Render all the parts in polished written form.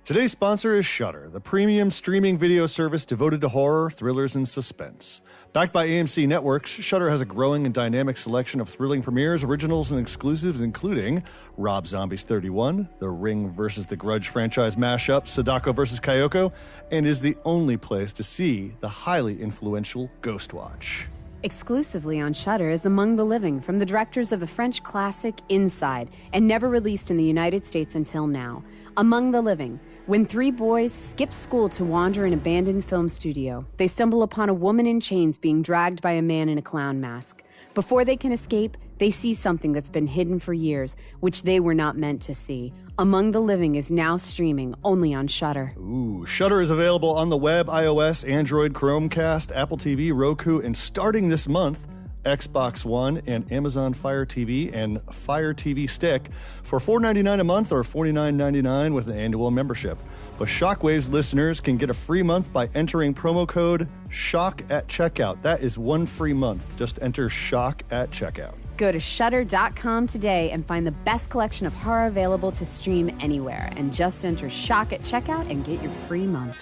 Today's sponsor is Shudder, the premium streaming video service devoted to horror, thrillers, and suspense. Backed by AMC Networks, Shudder has a growing and dynamic selection of thrilling premieres, originals, and exclusives, including Rob Zombie's 31, The Ring vs. The Grudge franchise mashup, Sadako vs. Kayoko, and is the only place to see the highly influential Ghostwatch. Exclusively on Shudder is Among the Living from the directors of the French classic Inside, and never released in the United States until now. Among the Living. When three boys skip school to wander an abandoned film studio, they stumble upon a woman in chains being dragged by a man in a clown mask. Before they can escape, they see something that's been hidden for years, which they were not meant to see. Among the Living is now streaming only on Shudder. Ooh, Shudder is available on the web, iOS, Android, Chromecast, Apple TV, Roku, and starting this month, Xbox One and Amazon Fire TV and Fire TV Stick for $4.99 a month or $49.99 with an annual membership. But Shockwaves listeners can get a free month by entering promo code SHOCK at checkout. That is one free month. Just enter SHOCK at checkout. Go to Shudder.com today and find the best collection of horror available to stream anywhere. And just enter SHOCK at checkout and get your free month.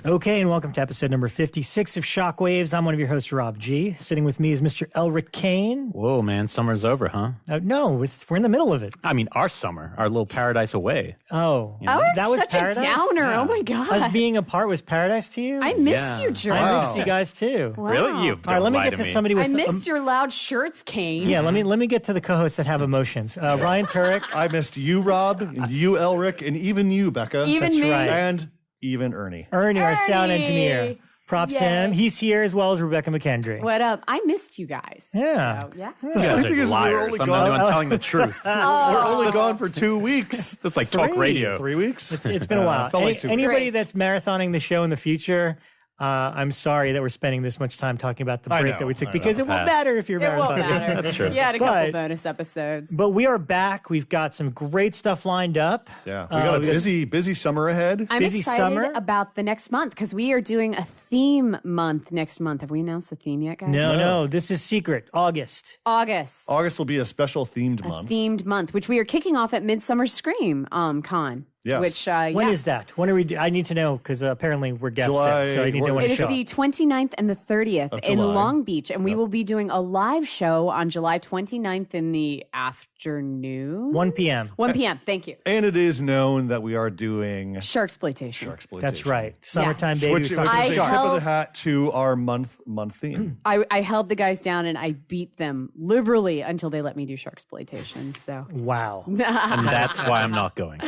Okay, and welcome to episode number 56 of Shockwaves. I'm one of your hosts, Rob G. Sitting with me is Mr. Elric Kane. Whoa, man, summer's over, huh? No, we're in the middle of it. I mean, our summer, our little paradise away. Oh, You know? Oh, that was such paradise? a downer. Yeah. Oh, my God. Us being apart was paradise to you? I missed Yeah. you, George. I missed you guys too. Wow. Really? You All right, let me get to somebody with... I missed your loud shirts, Kane. Yeah, let me get to the co-hosts that have emotions. Ryan Turek. I missed you, Rob, and you, Elric, and even you, Bekah. Even That's me. right. And even Ernie. Ernie, our sound Ernie. engineer. Props to Yay. him. He's here as well as Rebekah McKendry. What up? I missed you guys. Yeah. So, yeah. You guys The thing are is, we're liars. only I'm gone- not even telling the truth. We're only gone for 2 weeks. It's like talk radio. 3 weeks? It's been a while. Felt like 2 weeks. Anybody Great. that's marathoning the show in the future, I'm sorry that we're spending this much time talking about the I break know, that we took I because know. it won't Pass. matter if you're It won't marathoning. matter. That's true. You had a couple But- bonus episodes. But we are back. We've got some great stuff lined up. Yeah, we got a busy summer ahead. I'm busy excited summer? about the next month because we are doing a theme month next month. Have we announced the theme yet, guys? No, this is secret. August. August. August will be a special themed month. Themed month, which we are kicking off at Midsummer Scream Con. Yes. Which, When is that? When are we? I need to know because apparently we're guests, July- so I need to know when It to is show the up. 29th and the 30th Of in July. Long Beach, and we will be doing a live show on July 29th in the afternoon. 1 p.m. 1 p.m. Thank you. And it is known that we are doing Sharksploitation. Sharksploitation. That's right. Summertime baby. Which, we which talked is about a tip sharks. of the hat to our month theme. I held the guys down and I beat them liberally until they let me do Sharksploitation. So Wow. And that's why I'm not going.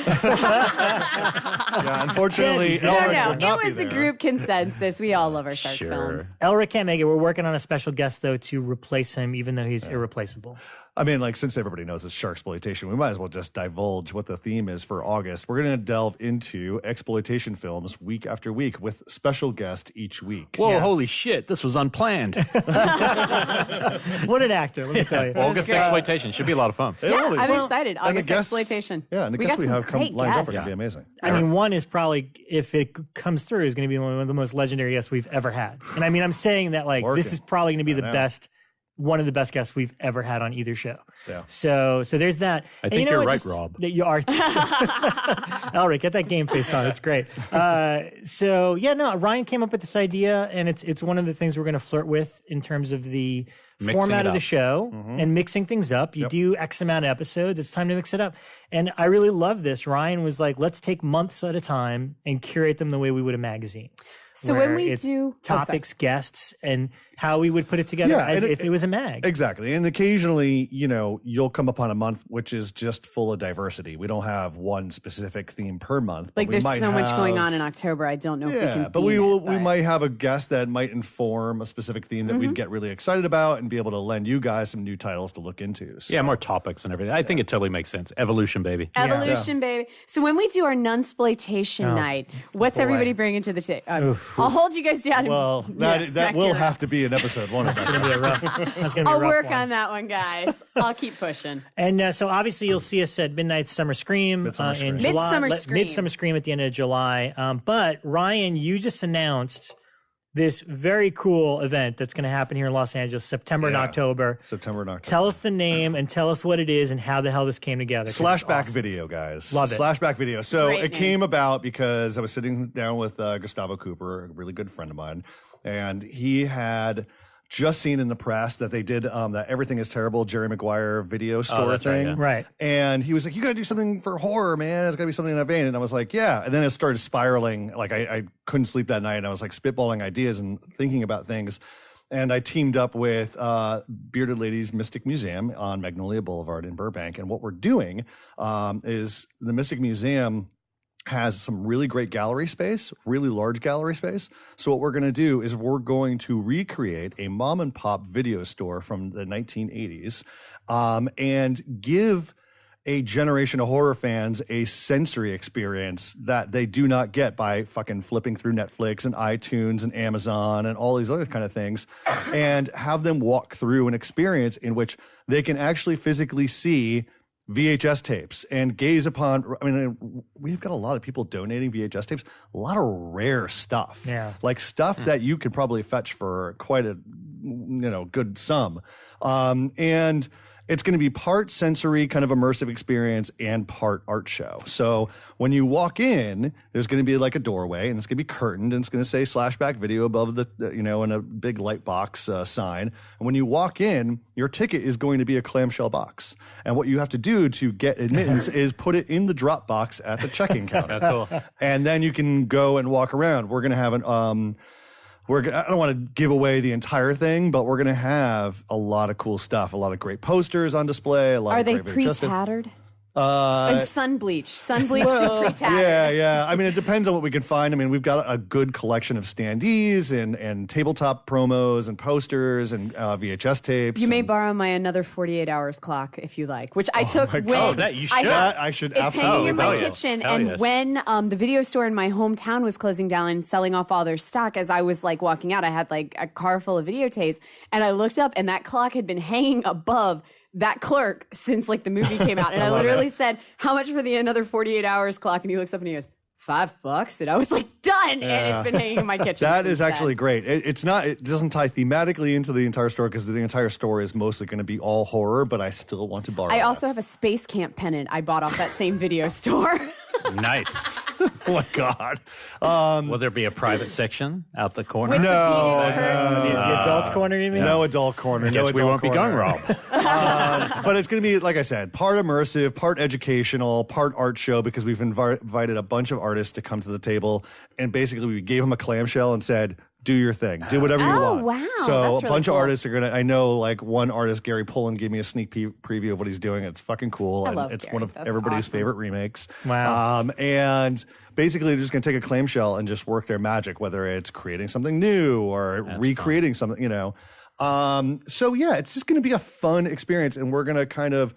Yeah, unfortunately, No, Elric no, will not it be was the there. group consensus. We all love our shark films. Elric can't make it. We're working on a special guest though to replace him, even though he's irreplaceable. I mean, like, since everybody knows it's Sharksploitation, we might as well just divulge what the theme is for August. We're going to delve into exploitation films week after week with special guest each week. Whoa, Yes. holy shit, this was unplanned. What an actor, let me tell you. August exploitation should be a lot of fun. It Yeah, really- I'm well, excited. and the August guests- Exploitation. Yeah, and the We guests got we some have great lined up are guests. going to be amazing. I mean, one is probably, if it comes through, is going to be one of the most legendary guests we've ever had. And I mean, I'm saying that, like, this is probably going to be the know. best, one of the best guests we've ever had on either show. Yeah. So there's that. I And think you know you're what, right, Rob. That you are. Elric, get that game face on. It's great. So yeah, no, Ryan came up with this idea, and it's one of the things we're going to flirt with in terms of the Mixing format it of the up. show and mixing things up. You do X amount of episodes. It's time to mix it up. And I really love this. Ryan was like, let's take months at a time and curate them the way we would a magazine. So where when we it's do topics, guests, and how we would put it together as if it was a mag. Exactly. And occasionally, you'll come upon a month which is just full of diversity. We don't have one specific theme per month. But like there's so much going on in October. I don't know if we can. But we might have a guest that might inform a specific theme that we'd get really excited about and be able to lend you guys some new titles to look into. So. Yeah, more topics and everything. I think it totally makes sense. Evolution, baby. Evolution, baby. So when we do our nunsploitation night, what's everybody bringing to the table? I'll hold you guys down. Well, that will have to be an episode one of that. I'll work on that one, guys. I'll keep pushing. And so obviously you'll see us at Midnight Summer Scream in July. Midsummer Scream at the end of July. But Ryan, you just announced this very cool event that's going to happen here in Los Angeles, September and October. Tell us the name and tell us what it is and how the hell this came together. Slashback video, guys. Love it. Slashback video. So Great it name. came about because I was sitting down with Gustavo Cooper, a really good friend of mine, and he had just seen in the press that they did that Everything is Terrible Jerry Maguire video store thing. Right. And he was like, you got to do something for horror, man. It's got to be something in that vein. And I was like, yeah. And then it started spiraling. Like I couldn't sleep that night. And I was like spitballing ideas and thinking about things. And I teamed up with Bearded Ladies Mystic Museum on Magnolia Boulevard in Burbank. And what we're doing is the Mystic Museum has some really great gallery space, really large gallery space. So what we're going to do is we're going to recreate a mom and pop video store from the 1980s and give a generation of horror fans a sensory experience that they do not get by fucking flipping through Netflix and iTunes and Amazon and all these other kind of things, and have them walk through an experience in which they can actually physically see VHS tapes and gaze upon. I mean, we've got a lot of people donating VHS tapes, a lot of rare stuff, like stuff that you could probably fetch for quite a good sum, and it's going to be part sensory kind of immersive experience and part art show. So when you walk in, there's going to be like a doorway and it's going to be curtained and it's going to say Slashback video above the, in a big light box sign. And when you walk in, your ticket is going to be a clamshell box. And what you have to do to get admittance is put it in the drop box at the check-in counter. Cool. And then you can go and walk around. We're going to have an, I don't want to give away the entire thing, but we're going to have a lot of cool stuff, a lot of great posters on display. Are they pre-tattered? And sun-bleached to pre-tattered. Yeah. I mean, it depends on what we can find. I mean, we've got a good collection of standees and tabletop promos and posters and VHS tapes. You may borrow my another 48 hours clock if you like, which I took when you should. I should it's hanging in my yes. kitchen. Hell And yes. when the video store in my hometown was closing down and selling off all their stock, as I was like walking out, I had like a car full of videotapes, and I looked up and that clock had been hanging above that clerk since like the movie came out. And I literally said, how much for the another 48 hours clock? And he looks up and he goes, $5. And I was like, done. And it's been hanging in my kitchen. That is since actually then. great. It doesn't tie thematically into the entire store because the entire store is mostly going to be all horror, but I still want to borrow I also that. have a space camp pennant I bought off that same video store. Nice. Oh my God. Will there be a private section out the corner? With the No, beaded curtain. The adult corner, you mean? No adult corner. Guess no we adult won't be going, corner. Rob. But it's going to be, like I said, part immersive, part educational, part art show, because we've invited a bunch of artists to come to the table. And basically, we gave them a clamshell and said, do your thing. Do whatever you want. Wow. So That's a really bunch cool. of artists are going to, I know like one artist, Gary Pullen, gave me a sneak preview of what he's doing. It's fucking cool. I And love it's Gary. one of That's everybody's awesome. favorite remakes. Wow. And basically, they're just going to take a clamshell and just work their magic, whether it's creating something new or recreating something, So yeah, it's just going to be a fun experience. And we're going to kind of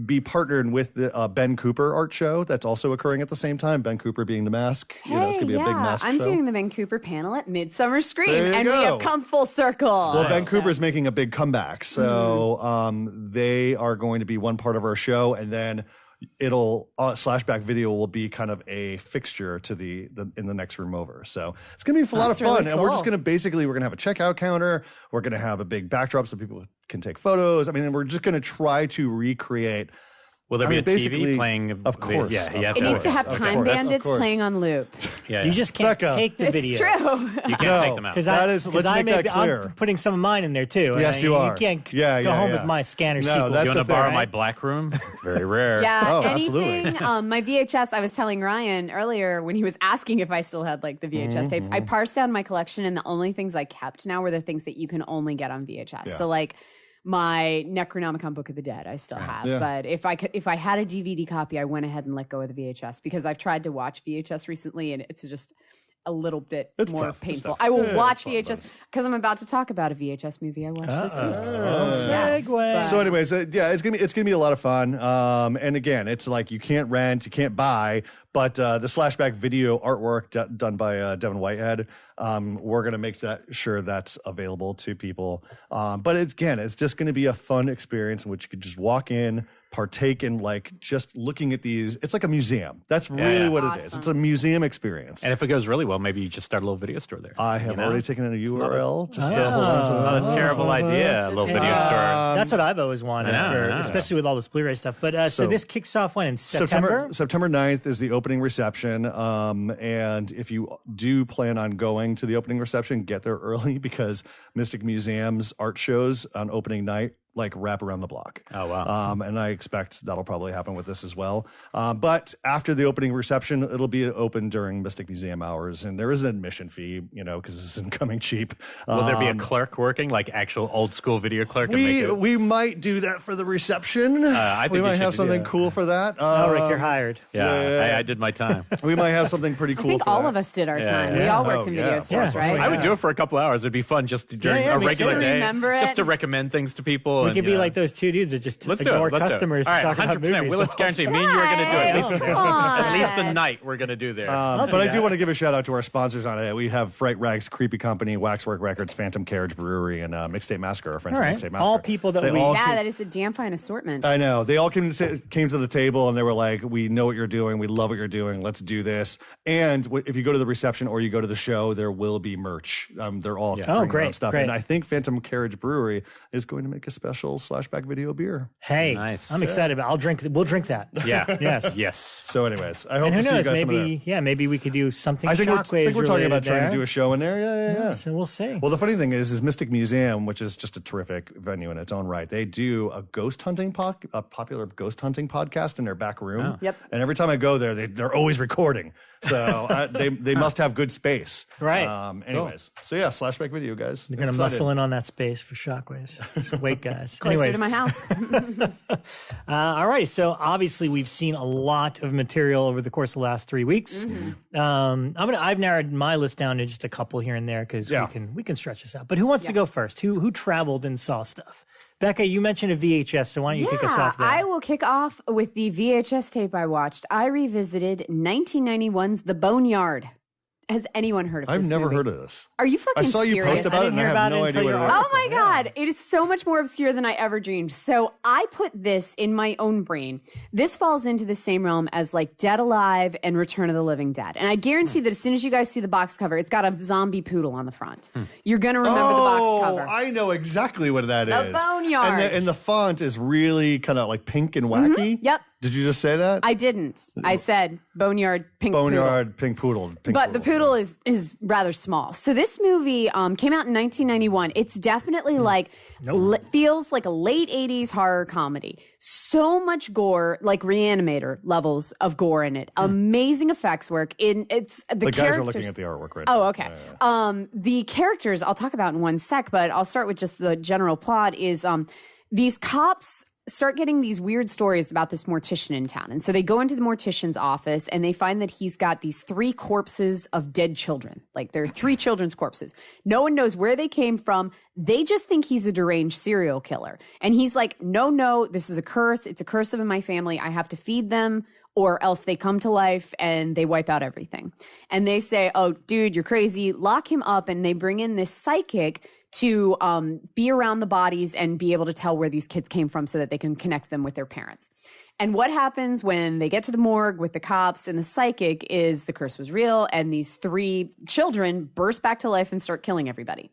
be partnered with the Ben Cooper art show that's also occurring at the same time. Ben Cooper being the mask. It's going to be a big mask I'm show. doing the Ben Cooper panel at Midsummer Scream, There you and go. we have come full circle. Well, Ben Cooper's making a big comeback, so they are going to be one part of our show, and then Slashback video will be kind of a fixture to in the next room over. So it's going to be a lot of fun, really and we're just cool. going to we're going to have a checkout counter. We're going to have a big backdrop so people can take photos. I mean, we're just going to try to recreate Will there be a TV playing? Of course. It needs to have Time Bandits playing on loop. You just can't take the video. It's true. You can't take them out. Let's make that clear. I'm putting some of mine in there too. Yes, you are. You can't go home with my scanner sequel. You want to borrow my black room? It's very rare. Yeah, absolutely. My VHS, I was telling Ryan earlier when he was asking if I still had like the VHS tapes, I parsed down my collection and the only things I kept now were the things that you can only get on VHS. Yeah. So like my Necronomicon Book of the Dead, I still have. Yeah. But if I had a DVD copy, I went ahead and let go of the VHS because I've tried to watch VHS recently and it's just a little bit more painful. I will watch VHS because I'm about to talk about a VHS movie I watched this week. Segue. So anyways, it's gonna be a lot of fun. And again, it's like you can't rent, you can't buy, but the Slashback video artwork done by Devin Whitehead, we're gonna make sure that's available to people. But it's just gonna be a fun experience in which you could just walk in, partake in like just looking at these. It's like a museum. That's really what it is. It's a museum experience. And if it goes really well, maybe you just start a little video store there. I have already taken in a URL. Not a terrible idea. A little video store. That's what I've always wanted, especially with all this Blu-ray stuff. But so this kicks off when in September? September 9th is the opening reception. And if you do plan on going to the opening reception, get there early because Mystic Museum's art shows on opening night like wrap around the block. Oh, wow. And I expect that'll probably happen with this as well. But after the opening reception, it'll be open during Mystic Museum hours. And there is an admission fee, because this isn't coming cheap. Will there be a clerk working, like actual old school video clerk? We might do that for the reception. I think we might have something cool for that. Rick, you're hired. Yeah, I did my time. We might have something pretty cool. I think all of us did our time. We all worked in video stores, right? I would do it for a couple hours. It'd be fun just during a regular day. Just to recommend things to people. We could be like those two dudes that just ignore customers to talk about movies. Let's guarantee me and you are going to do it. At least a night we're going to do there. But I do want to give a shout out to our sponsors on it. We have Fright Rags, Creepy Company, Waxwork Records, Phantom Carriage Brewery, and Mixtape Massacre, our friends at Mixtape Massacre. All people that that is a damn fine assortment. I know. They all came to the table and they were like, we know what you're doing. We love what you're doing. Let's do this. And if you go to the reception or you go to the show, there will be merch. They're all great stuff. Great. And I think Phantom Carriage Brewery is going to make a special Slashback video beer. Hey, nice. I'm excited about it. We'll drink that. Yeah. Yes. So anyways, I hope to see you guys maybe we could do something. I think we're talking about trying to do a show in there. Yeah. So we'll see. Well, the funny thing is Mystic Museum, which is just a terrific venue in its own right. They do a popular ghost hunting podcast in their back room. Oh. Yep. And every time I go there, they're always recording. So they must have good space. Right. Anyways, so yeah, Slashback video, guys. They're going to muscle in on that space for shockwaves. Just wait, guys. Closer to my house. All right. So obviously we've seen a lot of material over the course of the last 3 weeks. I've narrowed my list down to just a couple here and there because we can stretch this out. But who wants to go first? Who traveled and saw stuff? Bekah, you mentioned a VHS, so why don't you kick us off there? I will kick off with the VHS tape I watched. I revisited 1991's The Boneyard. Has anyone heard of this I've never movie? heard of this. Are you fucking serious? I saw you post about it and I have no idea what it is. Oh my God. It is so much more obscure than I ever dreamed. So I put this in my own brain. This falls into the same realm as like Dead Alive and Return of the Living Dead. And I guarantee that as soon as you guys see the box cover, it's got a zombie poodle on the front. You're going to remember the box cover. I know exactly what that is. The Boneyard. And the font is really kind of like pink and wacky. Yep. Did you just say that? I didn't. I said Boneyard, pink poodle. But the poodle is rather small. So this movie came out in 1991. It's definitely feels like a late 80s horror comedy. So much gore, like Reanimator levels of gore in it. Amazing effects work. The guys are looking at the artwork right now. Oh, okay. Yeah. The characters I'll talk about in one sec, but I'll start with just the general plot is these cops start getting these weird stories about this mortician in town. And so they go into the mortician's office and they find that he's got these 3 corpses of dead children. Like there are 3 children's corpses. No one knows where they came from. They just think he's a deranged serial killer. And he's like, no, this is a curse. It's a curse of my family. I have to feed them or else they come to life and they wipe out everything. And they say, oh, dude, you're crazy. Lock him up. And they bring in this psychic to be around the bodies and be able to tell where these kids came from so that they can connect them with their parents. And what happens when they get to the morgue with the cops and the psychic is the curse was real and these 3 children burst back to life and start killing everybody.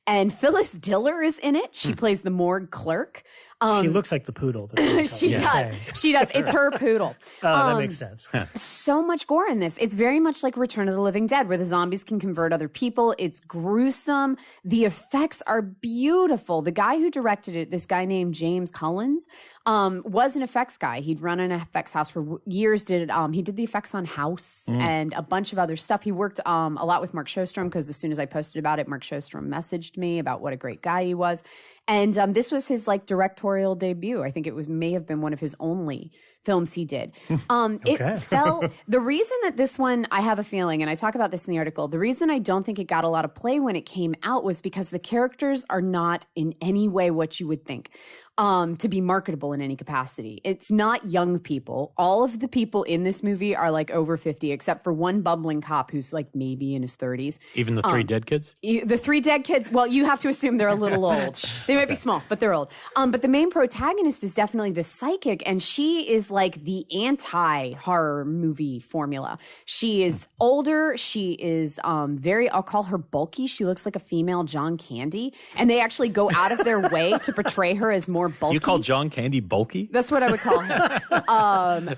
And Phyllis Diller is in it. She plays the morgue clerk. She looks like the poodle. She does. She does. It's her poodle. Oh, that makes sense. So much gore in this. It's very much like Return of the Living Dead, where the zombies can convert other people. It's gruesome. The effects are beautiful. The guy who directed it, this guy named James Collins, was an effects guy. He'd run an effects house for years. He did the effects on House and a bunch of other stuff. He worked a lot with Mark Shostrom, because as soon as I posted about it, Mark Shostrom messaged me about what a great guy he was. And this was his directorial debut. I think it may have been one of his only films he did. The reason that this one, I have a feeling, and I talk about this in the article, the reason I don't think it got a lot of play when it came out was because the characters are not in any way what you would think to be marketable in any capacity. It's not young people. All of the people in this movie are over 50, except for one bumbling cop who's maybe in his 30s. Even the three dead kids? The three dead kids, well, you have to assume they're a little old. They might be small, but they're old. But the main protagonist is definitely the psychic, and she is the anti-horror movie formula. She is older. She is I'll call her bulky. She looks like a female John Candy, and they actually go out of their way to portray her as more bulky. You call John Candy bulky? That's what I would call her.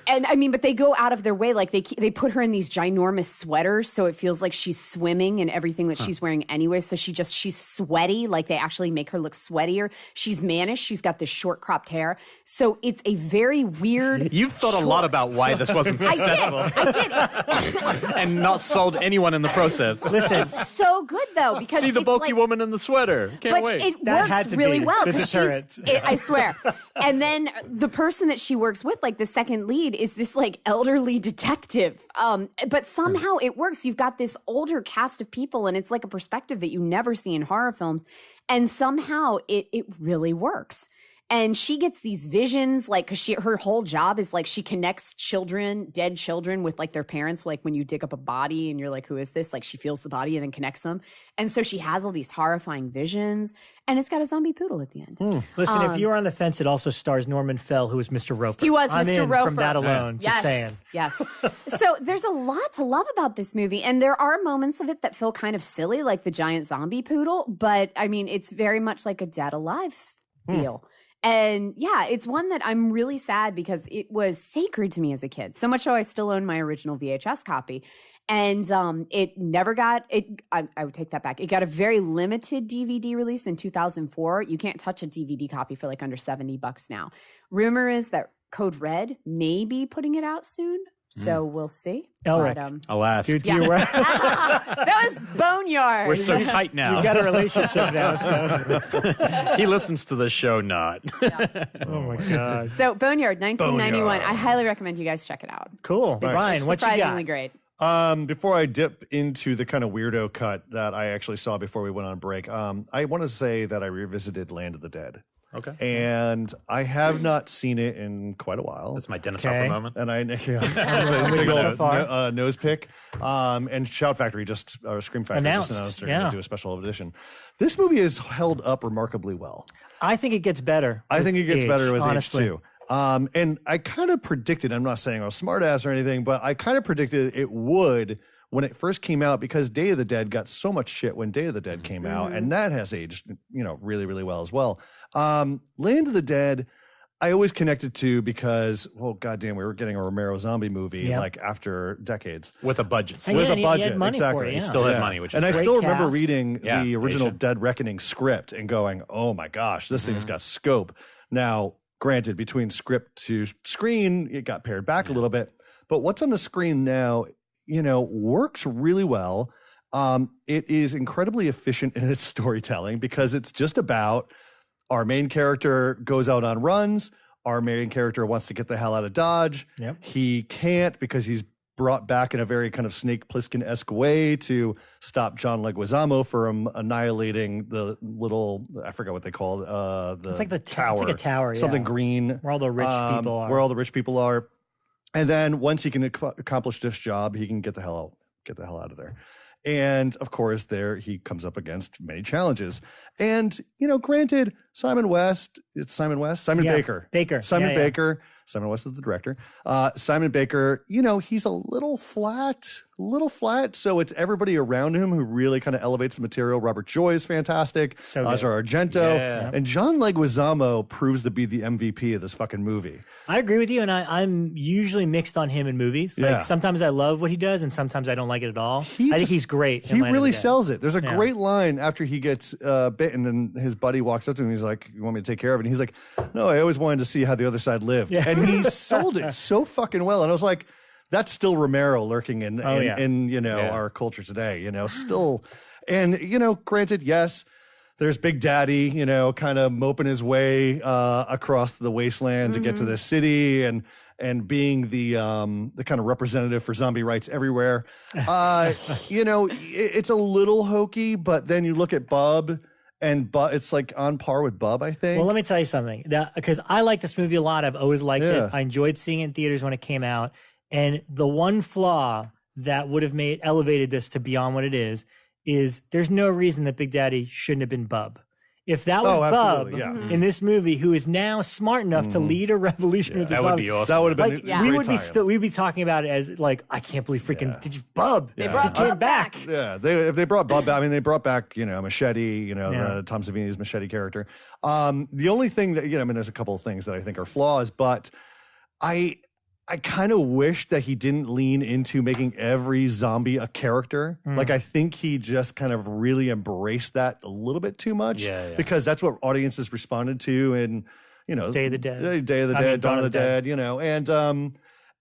And I mean, but they go out of their way. They put her in these ginormous sweaters, so it feels like she's swimming in everything that she's wearing anyway. So she's sweaty. They actually make her look sweatier. She's mannish. She's got this short cropped hair. So it's a very weird. You've thought a lot about why this wasn't successful. I did. And not sold anyone in the process. Listen. It's so good though, because see the bulky woman in the sweater. Can't wait. It works really well. The deterrent. I swear. And then the person that she works with, the second lead, is this elderly detective. But somehow it works. You've got this older cast of people, and it's a perspective that you never see in horror films. And somehow it really works. And she gets these visions, because her whole job is she connects dead children with their parents. When you dig up a body and you're who is this? She feels the body and then connects them. And so she has all these horrifying visions. And it's got a zombie poodle at the end. Listen, if you were on the fence, it also stars Norman Fell, who was Mr. Roper. He was Mr. Roper. From that alone, just saying. Yes. So there's a lot to love about this movie. And there are moments of it that feel kind of silly, like the giant zombie poodle. But, I mean, it's very much like a Dead Alive feel. And yeah, it's one that I'm really sad because it was sacred to me as a kid. So much so I still own my original VHS copy. And it never got it. I would take that back. It got a very limited DVD release in 2004. You can't touch a DVD copy for under $70 now. Rumor is that Code Red may be putting it out soon. So we'll see. Elric, alas. That was Boneyard. We're so tight now. We've got a relationship now. So. He listens to the show not. Oh, my God. So Boneyard, 1991. Boneyard. I highly recommend you guys check it out. Cool. Nice. Ryan, what you got? Surprisingly great. Before I dip into the kind of weirdo cut that I actually saw before we went on break, I want to say that I revisited Land of the Dead. Okay. And I have not seen it in quite a while. That's my Dennis Hopper moment. And nose pick. And Shout Factory Scream Factory just announced they're going to do a special edition. This movie is held up remarkably well. I think it gets better. I think it gets better with age too. And I kind of predicted, I'm not saying I was smart ass or anything, but I kind of predicted it would when it first came out, because Day of the Dead got so much shit when Day of the Dead came out, and that has aged, really, really well as well. Land of the Dead, I always connected to because, well, goddamn, we were getting a Romero zombie movie after decades with a budget. With a budget, he had money exactly. For it, He still had money, which is I great still cast. remember reading the original Dead Reckoning script and going, "Oh my gosh, this thing's got scope." Now, granted, between script to screen, it got pared back a little bit, but what's on the screen now, works really well. It is incredibly efficient in its storytelling because it's just about our main character goes out on runs. Our main character wants to get the hell out of Dodge. Yep. He can't because he's brought back in a very kind of Snake Plissken-esque way to stop John Leguizamo from annihilating the little, I forgot what they call it. It's like the tower. It's like a tower, something green. Where all the rich people are. Where all the rich people are. And then once he can accomplish this job, he can get the hell out of there. And of course, there he comes up against many challenges. And, granted, Simon Baker. Baker. Simon Baker Simon West is the director. Simon Baker, he's a little flat. So it's everybody around him who really kind of elevates the material. Robert Joy is fantastic. So Asia Argento. Yeah. And John Leguizamo proves to be the MVP of this fucking movie. I agree with you, and I'm usually mixed on him in movies. Like sometimes I love what he does, and sometimes I don't like it at all. I think he's great. He really sells it. There's a great line after he gets bitten, and his buddy walks up to him. He's like, "You want me to take care of it?" And he's like, "No, I always wanted to see how the other side lived." Yeah. And he sold it so fucking well. And I was like, that's still Romero lurking in our culture today, still. And, granted, yes, there's Big Daddy, kind of moping his way across the wasteland to get to this city and being the kind of representative for zombie rights everywhere. It's a little hokey, but then you look at Bub, and it's like on par with Bub, I think. Well, let me tell you something, because I like this movie a lot. I've always liked it. I enjoyed seeing it in theaters when it came out. And the one flaw that would have elevated this to beyond what it is there's no reason that Big Daddy shouldn't have been Bub. If that was Bub in this movie, who is now smart enough to lead a revolution with the that would be awesome. That would have been we'd be talking about it as like, I can't believe did you Bub? They brought Bub back. Yeah, if they brought Bub back, they brought back Machete, the Tom Savini's Machete character. The only thing that there's a couple of things that I think are flaws, but I kind of wish that he didn't lean into making every zombie a character. Like, I think he just kind of really embraced that a little bit too much because that's what audiences responded to in, Day of the Dead, Dawn of the Dead,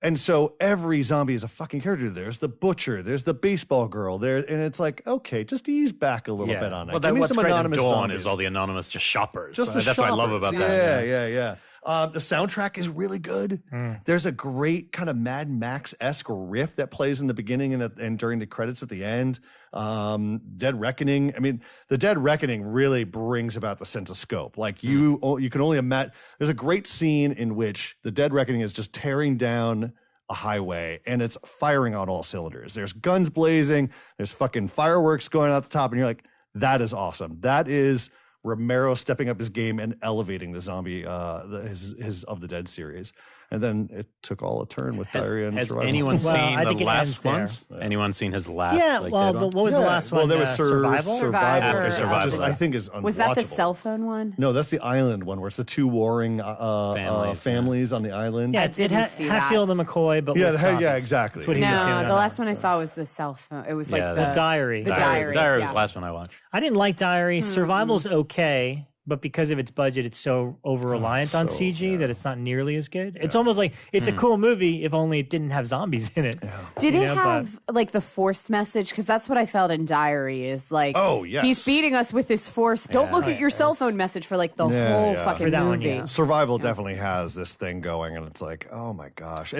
and so every zombie is a fucking character. There's the butcher, there's the baseball girl there, and it's like, okay, just ease back a little bit on it. Well, Give me what's some great anonymous in Dawn zombies. is all the anonymous shoppers. Just that's what I love about that. Yeah. The soundtrack is really good. There's a great kind of Mad Max-esque riff that plays in the beginning and during the credits at the end. Dead Reckoning. The Dead Reckoning really brings about the sense of scope. Like you can only imagine. There's a great scene in which the Dead Reckoning is just tearing down a highway and it's firing on all cylinders. There's guns blazing. There's fucking fireworks going out the top, and you're like, that is awesome. That is Romero stepping up his game and elevating the zombie, his Of the Dead series. And then it took all a turn with Diarrhea and Survival. Has anyone seen the last ones? Anyone seen his last? Yeah, what was the last one? Well, there was Survival? Survival. Survival. I think is unwatchable. Was that the cell phone one? No, that's the island one where it's the two warring families on the island. Yeah, it had Hatfield and McCoy, but exactly. That's what he's doing. The last one I saw was the cell phone. It was like the Diary. The Diary. Diary was the last one I watched. I didn't like Diary. Survival's okay, but because of its budget, it's so over-reliant on CG that it's not nearly as good. It's almost like it's a cool movie if only it didn't have zombies in it. Yeah. Did it have like the forced message? Because that's what I felt in Diary is like, he's feeding us with this force. Don't look at your cell phone message for like the whole fucking movie. Survival definitely has this thing going, and it's like, oh my gosh.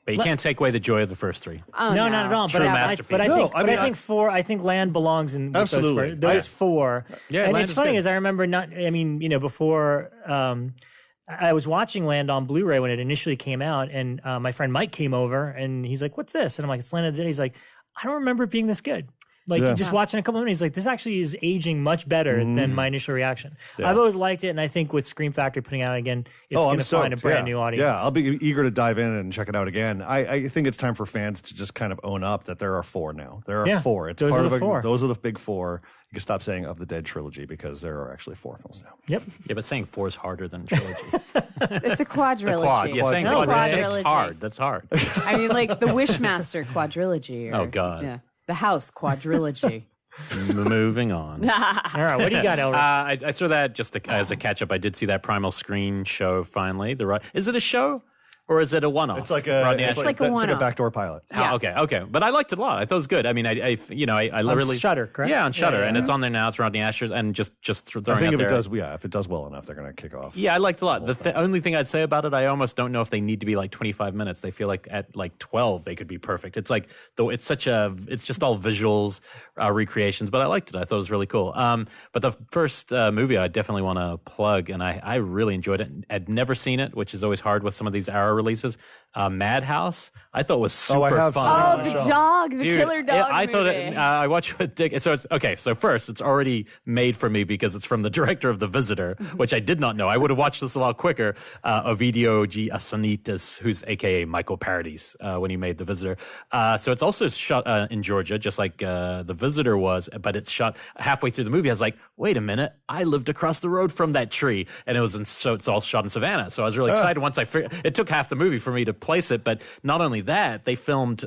But you can't take away the joy of the first three. Oh, no, not at all. But I think Land belongs in with absolutely those four. Yeah, and Land it's funny because I remember before I was watching Land on Blu-ray when it initially came out, and my friend Mike came over and he's like, "What's this?" And I'm like, "It's Land of the Dead." He's like, "I don't remember it being this good." Just watching a couple of minutes, like, this actually is aging much better than my initial reaction. Yeah. I've always liked it, and I think with Scream Factory putting it out again, it's going to find a brand new audience. Yeah, I'll be eager to dive in and check it out again. I think it's time for fans to just kind of own up that there are four now. There are four. It's part of four. Those are the big four. You can stop saying Of the Dead trilogy because there are actually four films now. Yep. Yeah, but saying four is harder than trilogy. It's a quadrilogy. Yeah, saying quadrilogy is hard. That's hard. I mean, like the Wishmaster quadrilogy. Oh, God. Yeah. The House quadrilogy. Moving on. All right, what do you got, Elric? I saw that just as a catch-up. I did see that Primal Screen show finally. Is it a show? Or is it a one-off? It's like a backdoor pilot. Yeah. Okay. But I liked it a lot. I thought it was good. I mean, I literally on Shudder, correct? Yeah, on Shudder, and it's on there now. It's Rodney Asher, and just throwing I think if it does well enough, they're going to kick off. Yeah, I liked it a lot. The only thing I'd say about it, I almost don't know if they need to be like 25 minutes. They feel like at like 12 they could be perfect. It's like it's just all visuals, recreations. But I liked it. I thought it was really cool. But the first movie I definitely want to plug, and I really enjoyed it. I'd never seen it, which is always hard with some of these hour releases. Madhouse, I thought was super fun. Oh, the dog, the killer dog I movie. thought I watched with Dick. So it's okay. So first, it's already made for me because it's from the director of The Visitor, which I did not know. I would have watched this a lot quicker. Ovidio G. Asanitas, who's AKA Michael Paradis when he made The Visitor. So it's also shot in Georgia, just like The Visitor was, but it's shot halfway through the movie. I was like, wait a minute, I lived across the road from that tree, and so it's all shot in Savannah. So I was really excited once I figured. It took half the movie for me to place it, but not only that, they filmed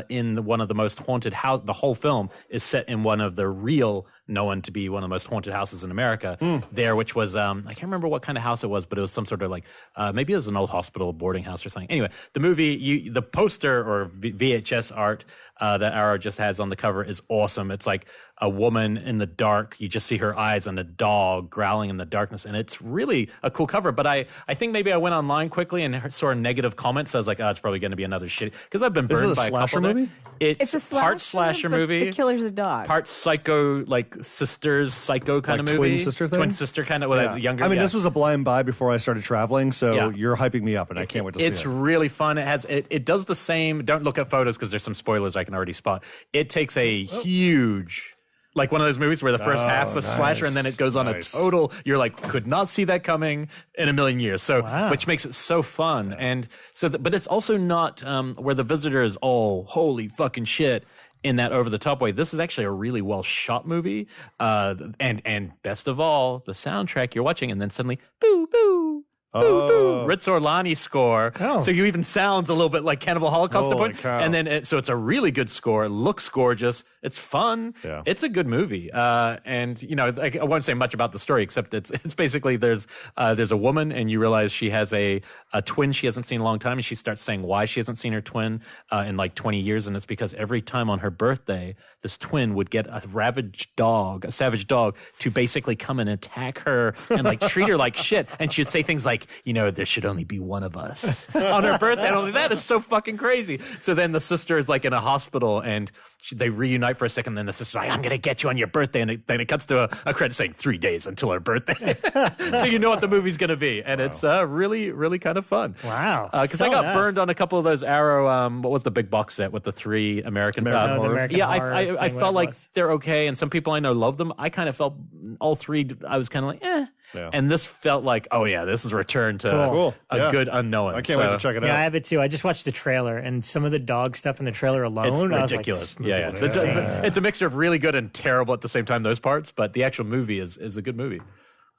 in one of the most haunted house. The whole film is set in one of the real, known to be one of the most haunted houses in America there, which was I can't remember what kind of house it was, but it was some sort of like maybe it was an old hospital boarding house or something. Anyway, the movie, the poster or VHS art that Arrow just has on the cover is awesome. It's like a woman in the dark. You just see her eyes and a dog growling in the darkness, and it's really a cool cover. But I think maybe I went online quickly and saw a negative comment, so I was like, oh, it's probably going to be another shitty, because I've been burned by a couple movie? It's a slasher, part slasher movie. The killer's a dog. Part psycho, like sisters, psycho kind of movie. Twin sister thing? Twin sister kind of, with a younger. I mean, this was a blind buy before I started traveling, so you're hyping me up, and I can't wait to see it. It's really fun. It does the same. Don't look at photos because there's some spoilers I can already spot. It takes a huge. Like one of those movies where the first half's a slasher and then it goes on a total, you're like, could not see that coming in a million years. So, which makes it so fun. And so, but it's also not where The Visitor is all holy fucking shit in that over the top way. This is actually a really well shot movie. And best of all, the soundtrack you're watching and then suddenly, boo, boo. Boo, boo. Ritz Orlani score. So you even sounds a little bit like Cannibal Holocaust. And then, so it's a really good score. It looks gorgeous. It's fun. Yeah. It's a good movie. And, you know, I won't say much about the story, except it's basically there's a woman and you realize she has a twin she hasn't seen in a long time. And she starts saying why she hasn't seen her twin in like 20 years. And it's because every time on her birthday, this twin would get a savage dog to basically come and attack her and like treat her like shit. And she'd say things like, you know, there should only be one of us on her birthday. And only that is so fucking crazy. So then the sister is like in a hospital and they reunite for a second. Then the sister's like, I'm going to get you on your birthday. And then it cuts to a credit saying 3 days until her birthday. So you know what the movie's going to be. And it's really, really kind of fun. Wow. Because I got burned on a couple of those Arrow, what was the big box set with the 3 American horror? Yeah, I felt like they're okay. And some people I know love them. I kind of felt all 3, I was kind of like, eh. Yeah. And this felt like, oh yeah, this is a return to a good unknown. I can't wait to check it out. Yeah, I have it too. I just watched the trailer, and some of the dog stuff in the trailer alone, it's ridiculous. It's a mixture of really good and terrible at the same time, those parts, but the actual movie is a good movie.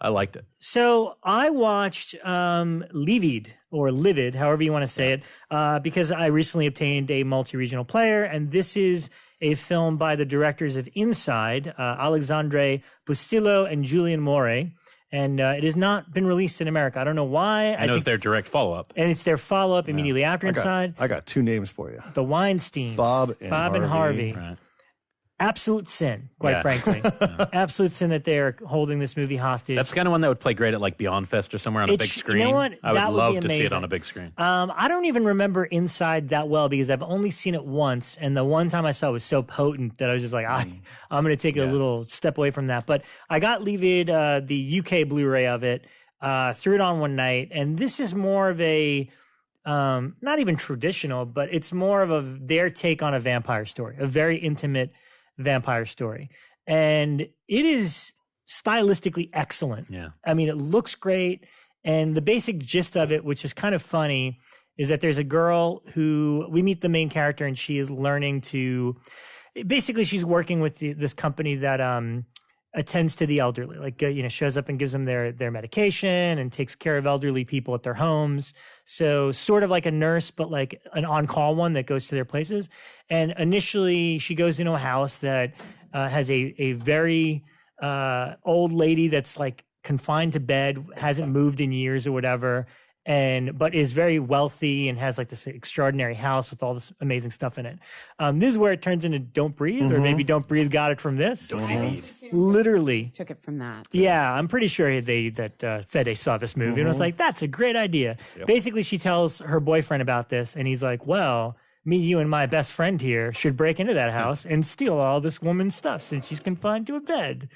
I liked it. So I watched LIVID, or LIVID, however you want to say it, because I recently obtained a multi-regional player, and this is a film by the directors of Inside, Alexandre Bustillo and Julian More. And it has not been released in America. I don't know why. I know it's their direct follow-up. And it's their follow-up immediately after Inside. I got 2 names for you. The Weinsteins. Bob and Harvey. Right. Absolute sin, quite frankly. Absolute sin that they're holding this movie hostage. That's the kind of one that would play great at like Beyond Fest or somewhere on a big screen. You know what? I would love to see it on a big screen. I don't even remember Inside that well because I've only seen it once, and the one time I saw it was so potent that I was just like, I'm going to take a little step away from that. But I got LIVID, the UK Blu-ray of it, threw it on one night, and this is more of a not even traditional, but it's more of their take on a vampire story, a very intimate vampire story, and it is stylistically excellent. I mean, it looks great, and the basic gist of it, which is kind of funny, is that there's a girl who we meet the main character, and she is learning to basically she's working with this company that attends to the elderly, like shows up and gives them their medication and takes care of elderly people at their homes. So sort of like a nurse, but like an on-call one that goes to their places. And initially she goes into a house that has a very old lady that's like confined to bed, hasn't moved in years or whatever, but is very wealthy and has like this extraordinary house with all this amazing stuff in it. This is where it turns into Don't Breathe, or maybe Don't Breathe got it from this. Don't Breathe. Literally took it from that. Yeah, I'm pretty sure that Fede saw this movie and was like, that's a great idea. Yep. Basically, she tells her boyfriend about this, and he's like, well, me, you, and my best friend here should break into that house and steal all this woman's stuff since she's confined to a bed.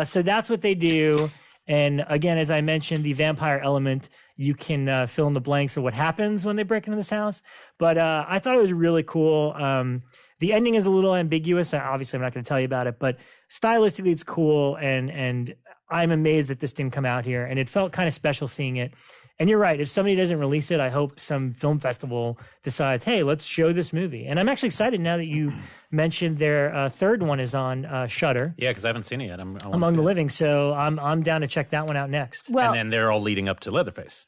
So that's what they do. And again, as I mentioned, the vampire element you can fill in the blanks of what happens when they break into this house. But I thought it was really cool. The ending is a little ambiguous. Obviously, I'm not going to tell you about it, but stylistically, it's cool. And I'm amazed that this didn't come out here. And it felt kind of special seeing it. And you're right. If somebody doesn't release it, I hope some film festival decides, hey, let's show this movie. And I'm actually excited now that you mentioned their third one is on Shudder. Yeah, because I haven't seen it yet. Among the Living. So I'm down to check that one out next. Well, and then they're all leading up to Leatherface.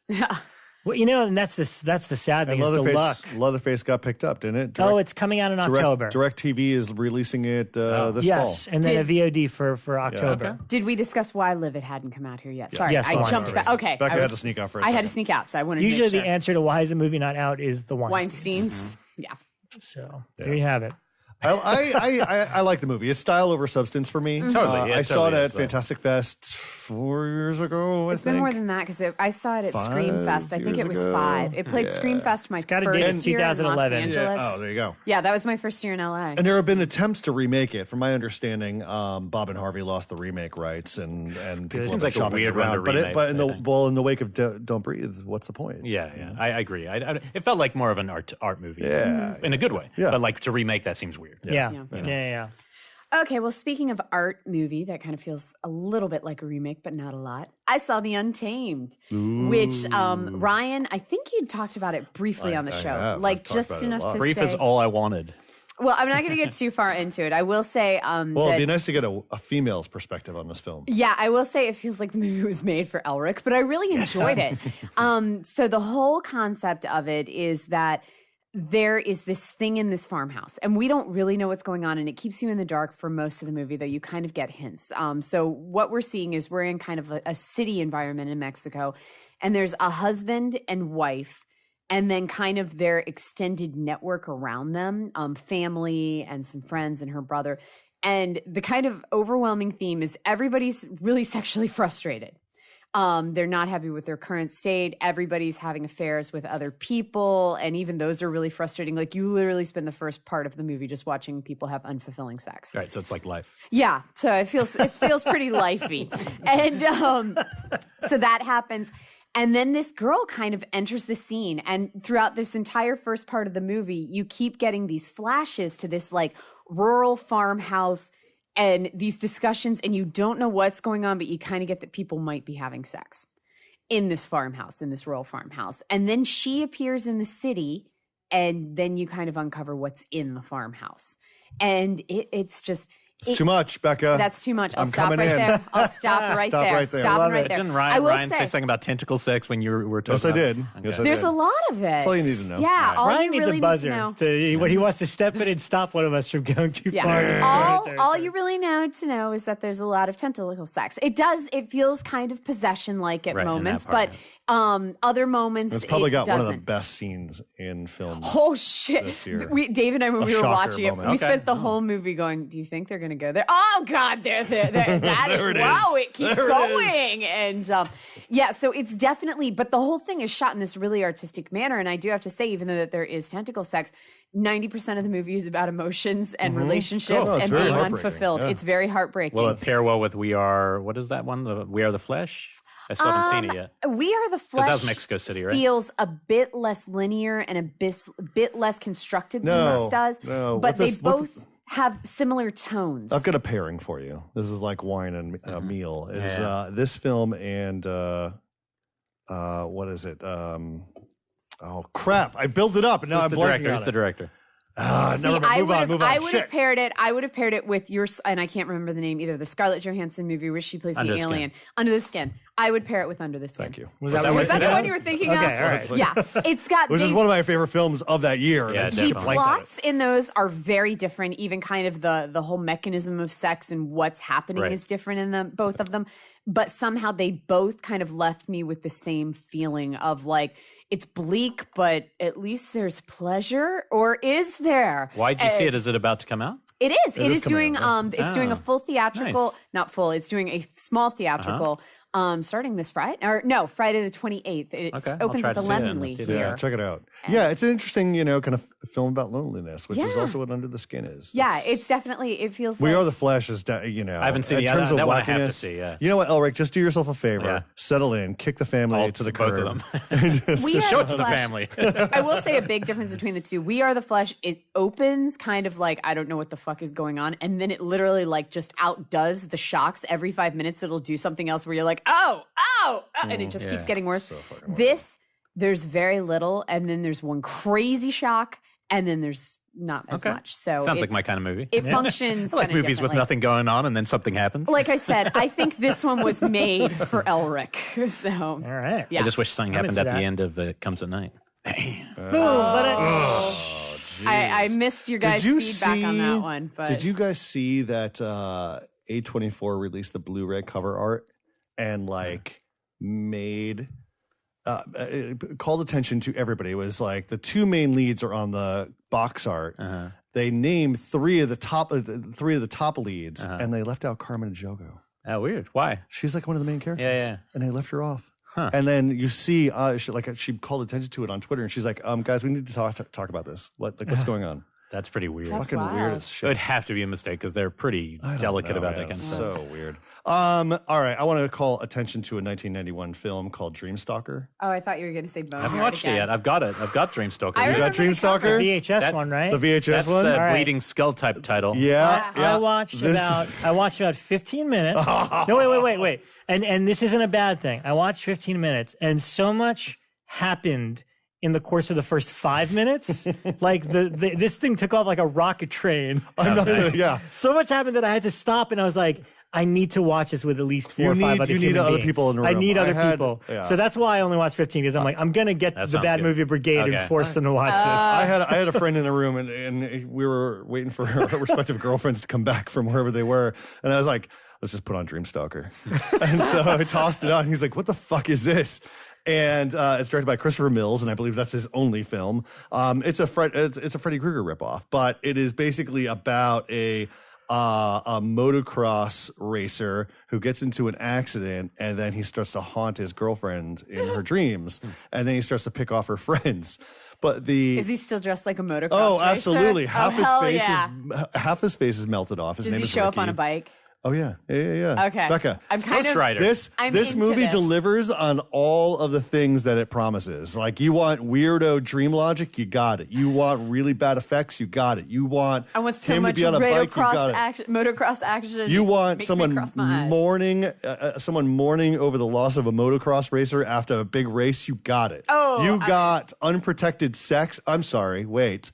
Well, you know, and that's the sad thing. Is the luck. Leatherface got picked up, didn't it? It's coming out in October. DirecTV is releasing it this fall. Yes, and then a VOD for October. Yeah. Okay. Did we discuss why Livid hadn't come out here yet? Yes. Sorry, yes, I jumped back. Okay, Bekah had to sneak out for a second. I had to sneak out, so I wanted to Usually make sure. the answer to why is the movie not out is the Weinsteins. Mm-hmm. Yeah. So there you have it. I like the movie. It's style over substance for me. Totally. I saw it at Fantastic Fest 4 years ago. It's been more than that because I saw it at Scream Fest. I think it was 5. It played Scream Fest my first year in Los Angeles. Yeah. Oh, there you go. Yeah, that was my first year in LA. And there have been attempts to remake it. From my understanding, Bob and Harvey lost the remake rights, and people seems are like a shopping weird around. one to remake, But in the wake of Don't Breathe, what's the point? Yeah. I agree. It felt like more of an art movie. Yeah, in a good way. Yeah. But like to remake that seems weird. Yeah. Okay, well, speaking of art movie, that kind of feels a little bit like a remake, but not a lot. I saw The Untamed, which, Ryan, I think you talked about it briefly on the show. Like, just enough to Brief say. is all I wanted. Well, I'm not going to get too far into it. I will say well, it'd be nice to get a female's perspective on this film. Yeah, I will say it feels like the movie was made for Elric, but I really enjoyed it. So the whole concept of it is that there is this thing in this farmhouse, and we don't really know what's going on, and it keeps you in the dark for most of the movie, though you kind of get hints. So what we're seeing is we're in kind of a city environment in Mexico, and there's a husband and wife, and then kind of their extended network around them, family and some friends and her brother. And the kind of overwhelming theme is everybody's really sexually frustrated. They're not happy with their current state. Everybody's having affairs with other people. And even those are really frustrating. Like you literally spend the first part of the movie just watching people have unfulfilling sex. Right. So it's like life. Yeah. So it feels pretty lifey. And so that happens. And then this girl kind of enters the scene. And throughout this entire first part of the movie, you keep getting these flashes to this like rural farmhouse and these discussions, and you don't know what's going on, but you kind of get that people might be having sex in this farmhouse, in this rural farmhouse. And then she appears in the city, and then you kind of uncover what's in the farmhouse. And it's just... It's too much, Bekah. That's too much. I'll stop right there. I'll stop right there. Stop right there. Didn't Ryan say something about tentacle sex when you were talking? Yes, I did. Okay. There's a lot of it. That's all you need to know. Yeah, all Ryan you needs really a buzzer need to know. when he wants to step in and stop one of us from going too far. All you really need to know is that there's a lot of tentacle sex. It feels kind of possession-like at moments, but other moments it's probably got doesn't. one of the best scenes in film. Oh shit! This year. Dave and I, when we were watching it, moment. we spent the whole movie going, "Do you think they're going to go there?" Oh God, there. Wow, it keeps going, and so it's definitely. But the whole thing is shot in this really artistic manner, and I do have to say, even though that there is tentacle sex, 90% of the movie is about emotions and relationships and being unfulfilled. Yeah. It's very heartbreaking. Will it pair well with We Are? What is that one? We Are the Flesh. I still haven't seen it yet. We Are the Flesh. That was Mexico City, right? Feels a bit less linear and a bit less constructed than this does. No, but they both have similar tones. I've got a pairing for you. This is like wine and a meal. Is this film and what is it? Oh crap! I built it up and now I'm blanking on it. Who's the director? Never mind. Move on. I would have paired it with yours, and I can't remember the name either. The Scarlett Johansson movie where she plays the alien. Under the Skin. I would pair it with Under the Skin. Thank you. Was that the one you were thinking of? All right. Yeah, it's got. Which is one of my favorite films of that year. Yeah, the plots in those are very different. Even kind of the whole mechanism of sex and what's happening is different in them, both of them. But somehow they both kind of left me with the same feeling of like, it's bleak, but at least there's pleasure, or is there? Why'd you see it? Is it about to come out? It is. It is doing. It's doing a full theatrical. Nice. Not full. It's doing a small theatrical. Starting this Friday, Friday the 28th. It opens at the Laemmle here. Yeah, check it out. Yeah, it's an interesting, kind of film about loneliness, which is also what Under the Skin is. Yeah, it's definitely, it feels We like... Are the Flesh is, you know. I haven't seen in terms of that one I have to wackiness. see, yeah. You know what, Elric, just do yourself a favor. Settle in, kick the family to the curb. Both of them. Show it to the family. I will say a big difference between the two. We Are the Flesh, it opens kind of like, I don't know what the fuck is going on, and then it literally like just outdoes the shocks. Every 5 minutes it'll do something else where you're like, oh, and it just keeps getting worse. So This, there's very little, and then there's one crazy shock, and then there's not as much. So sounds like my kind of movie. It functions. I like movies with nothing going on and then something happens. Like I said, I think this one was made for Elric. So all right. Yeah. I just wish something happened at the end of It Comes at Night. I missed your guys' feedback on that one. But did you guys see that A24 released the Blu-ray cover art and like made called attention to everybody? It was like the two main leads are on the box art. They named three of the top leads, and they left out Carmen Ejogo. Oh, weird. Why? She's like one of the main characters. Yeah. And they left her off. And then you see, she called attention to it on Twitter, and she's like, "Guys, we need to talk about this. What's going on?" That's pretty weird. That's fucking wild. weird as shit. It would have to be a mistake because they're pretty delicate about that kind of stuff. So weird. All right, I want to call attention to a 1991 film called Dreamstalker. Oh, I thought you were going to say Boneyard. I haven't watched it yet. I've got it. I've got Dreamstalker. I You got remember the Dreamstalker? cover. VHS one, right? The VHS That's one? the All right. bleeding skull type title. Yeah. I watched about 15 minutes. No, wait. And this isn't a bad thing. I watched 15 minutes, and so much happened in the course of the first 5 minutes. Like this thing took off like a rocket train. So much happened that I had to stop, and I was like, I need to watch this with at least four or five other human other beings. people in the room. I need other people. Yeah. So that's why I only watched 15, because I'm like, I'm going to get the Bad Movie Brigade and force them to watch this. I had a friend in the room, and we were waiting for our respective girlfriends to come back from wherever they were, and I was like, let's just put on Dreamstalker. And so I tossed it on. He's like, what the fuck is this? And it's directed by Christopher Mills, and I believe that's his only film. It's a Freddy Krueger ripoff, but it is basically about a motocross racer who gets into an accident, and then he starts to haunt his girlfriend in her dreams, and then he starts to pick off her friends. But is he still dressed like a motocross Oh, racer? Absolutely. Half his face is melted off. Does he show up on a bike? Oh, yeah. Okay. Bekah. I'm kind of Rider. This movie delivers on all of the things that it promises. Like, you want weirdo dream logic, you got it. You want really bad effects, you got it. You want so him much to be on a bike, you got it. motocross action. You want someone mourning over the loss of a motocross racer after a big race, you got it. Got unprotected sex. I'm sorry, wait.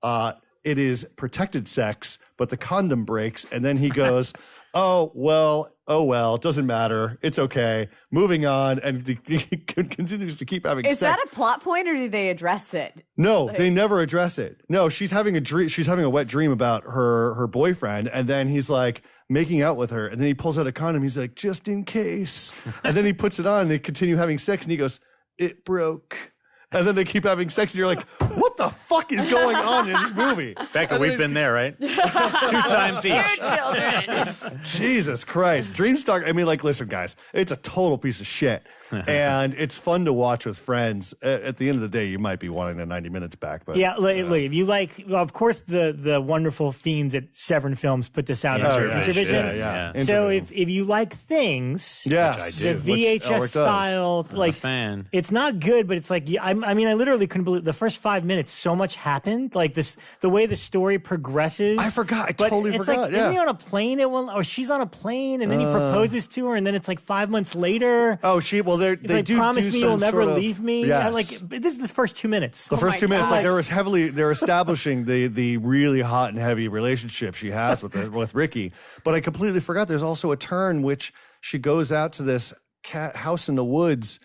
It is protected sex, but the condom breaks, and then he goes, oh well, it doesn't matter. It's okay. Moving on, and he continues to keep having sex. Is that a plot point, or do they address it? No, they never address it. No, she's having a dream. She's having a wet dream about her boyfriend, and then he's like making out with her, and then he pulls out a condom. He's like, just in case. And then he puts it on, and they continue having sex, and he goes, it broke. And then they keep having sex, and you're like, what the fuck is going on in this movie? Bekah, we've been there, right? 2 times each. 2 children. Jesus Christ. Dreamstalker, I mean, like, listen, guys, it's a total piece of shit. And it's fun to watch with friends. At the end of the day, you might be wanting the 90 minutes back. But yeah, if you like, of course, the wonderful fiends at Severn Films put this out in Intervision. Yeah. So if you like things, yes, the VHS style, like, fan. It's not good, but it's like, I literally couldn't believe the first 5 minutes. So much happened, like the way the story progresses. I forgot. I totally forgot. Like, isn't he on a plane? Or she's on a plane, and then he proposes to her, and then it's like 5 months later. Oh, they like, do promise me you'll never sort of, leave me. Yes. Like, this is the first 2 minutes. The first 2 minutes, God. like they're establishing the really hot and heavy relationship she has with Ricky. But I completely forgot there's also a turn which she goes out to this house in the woods,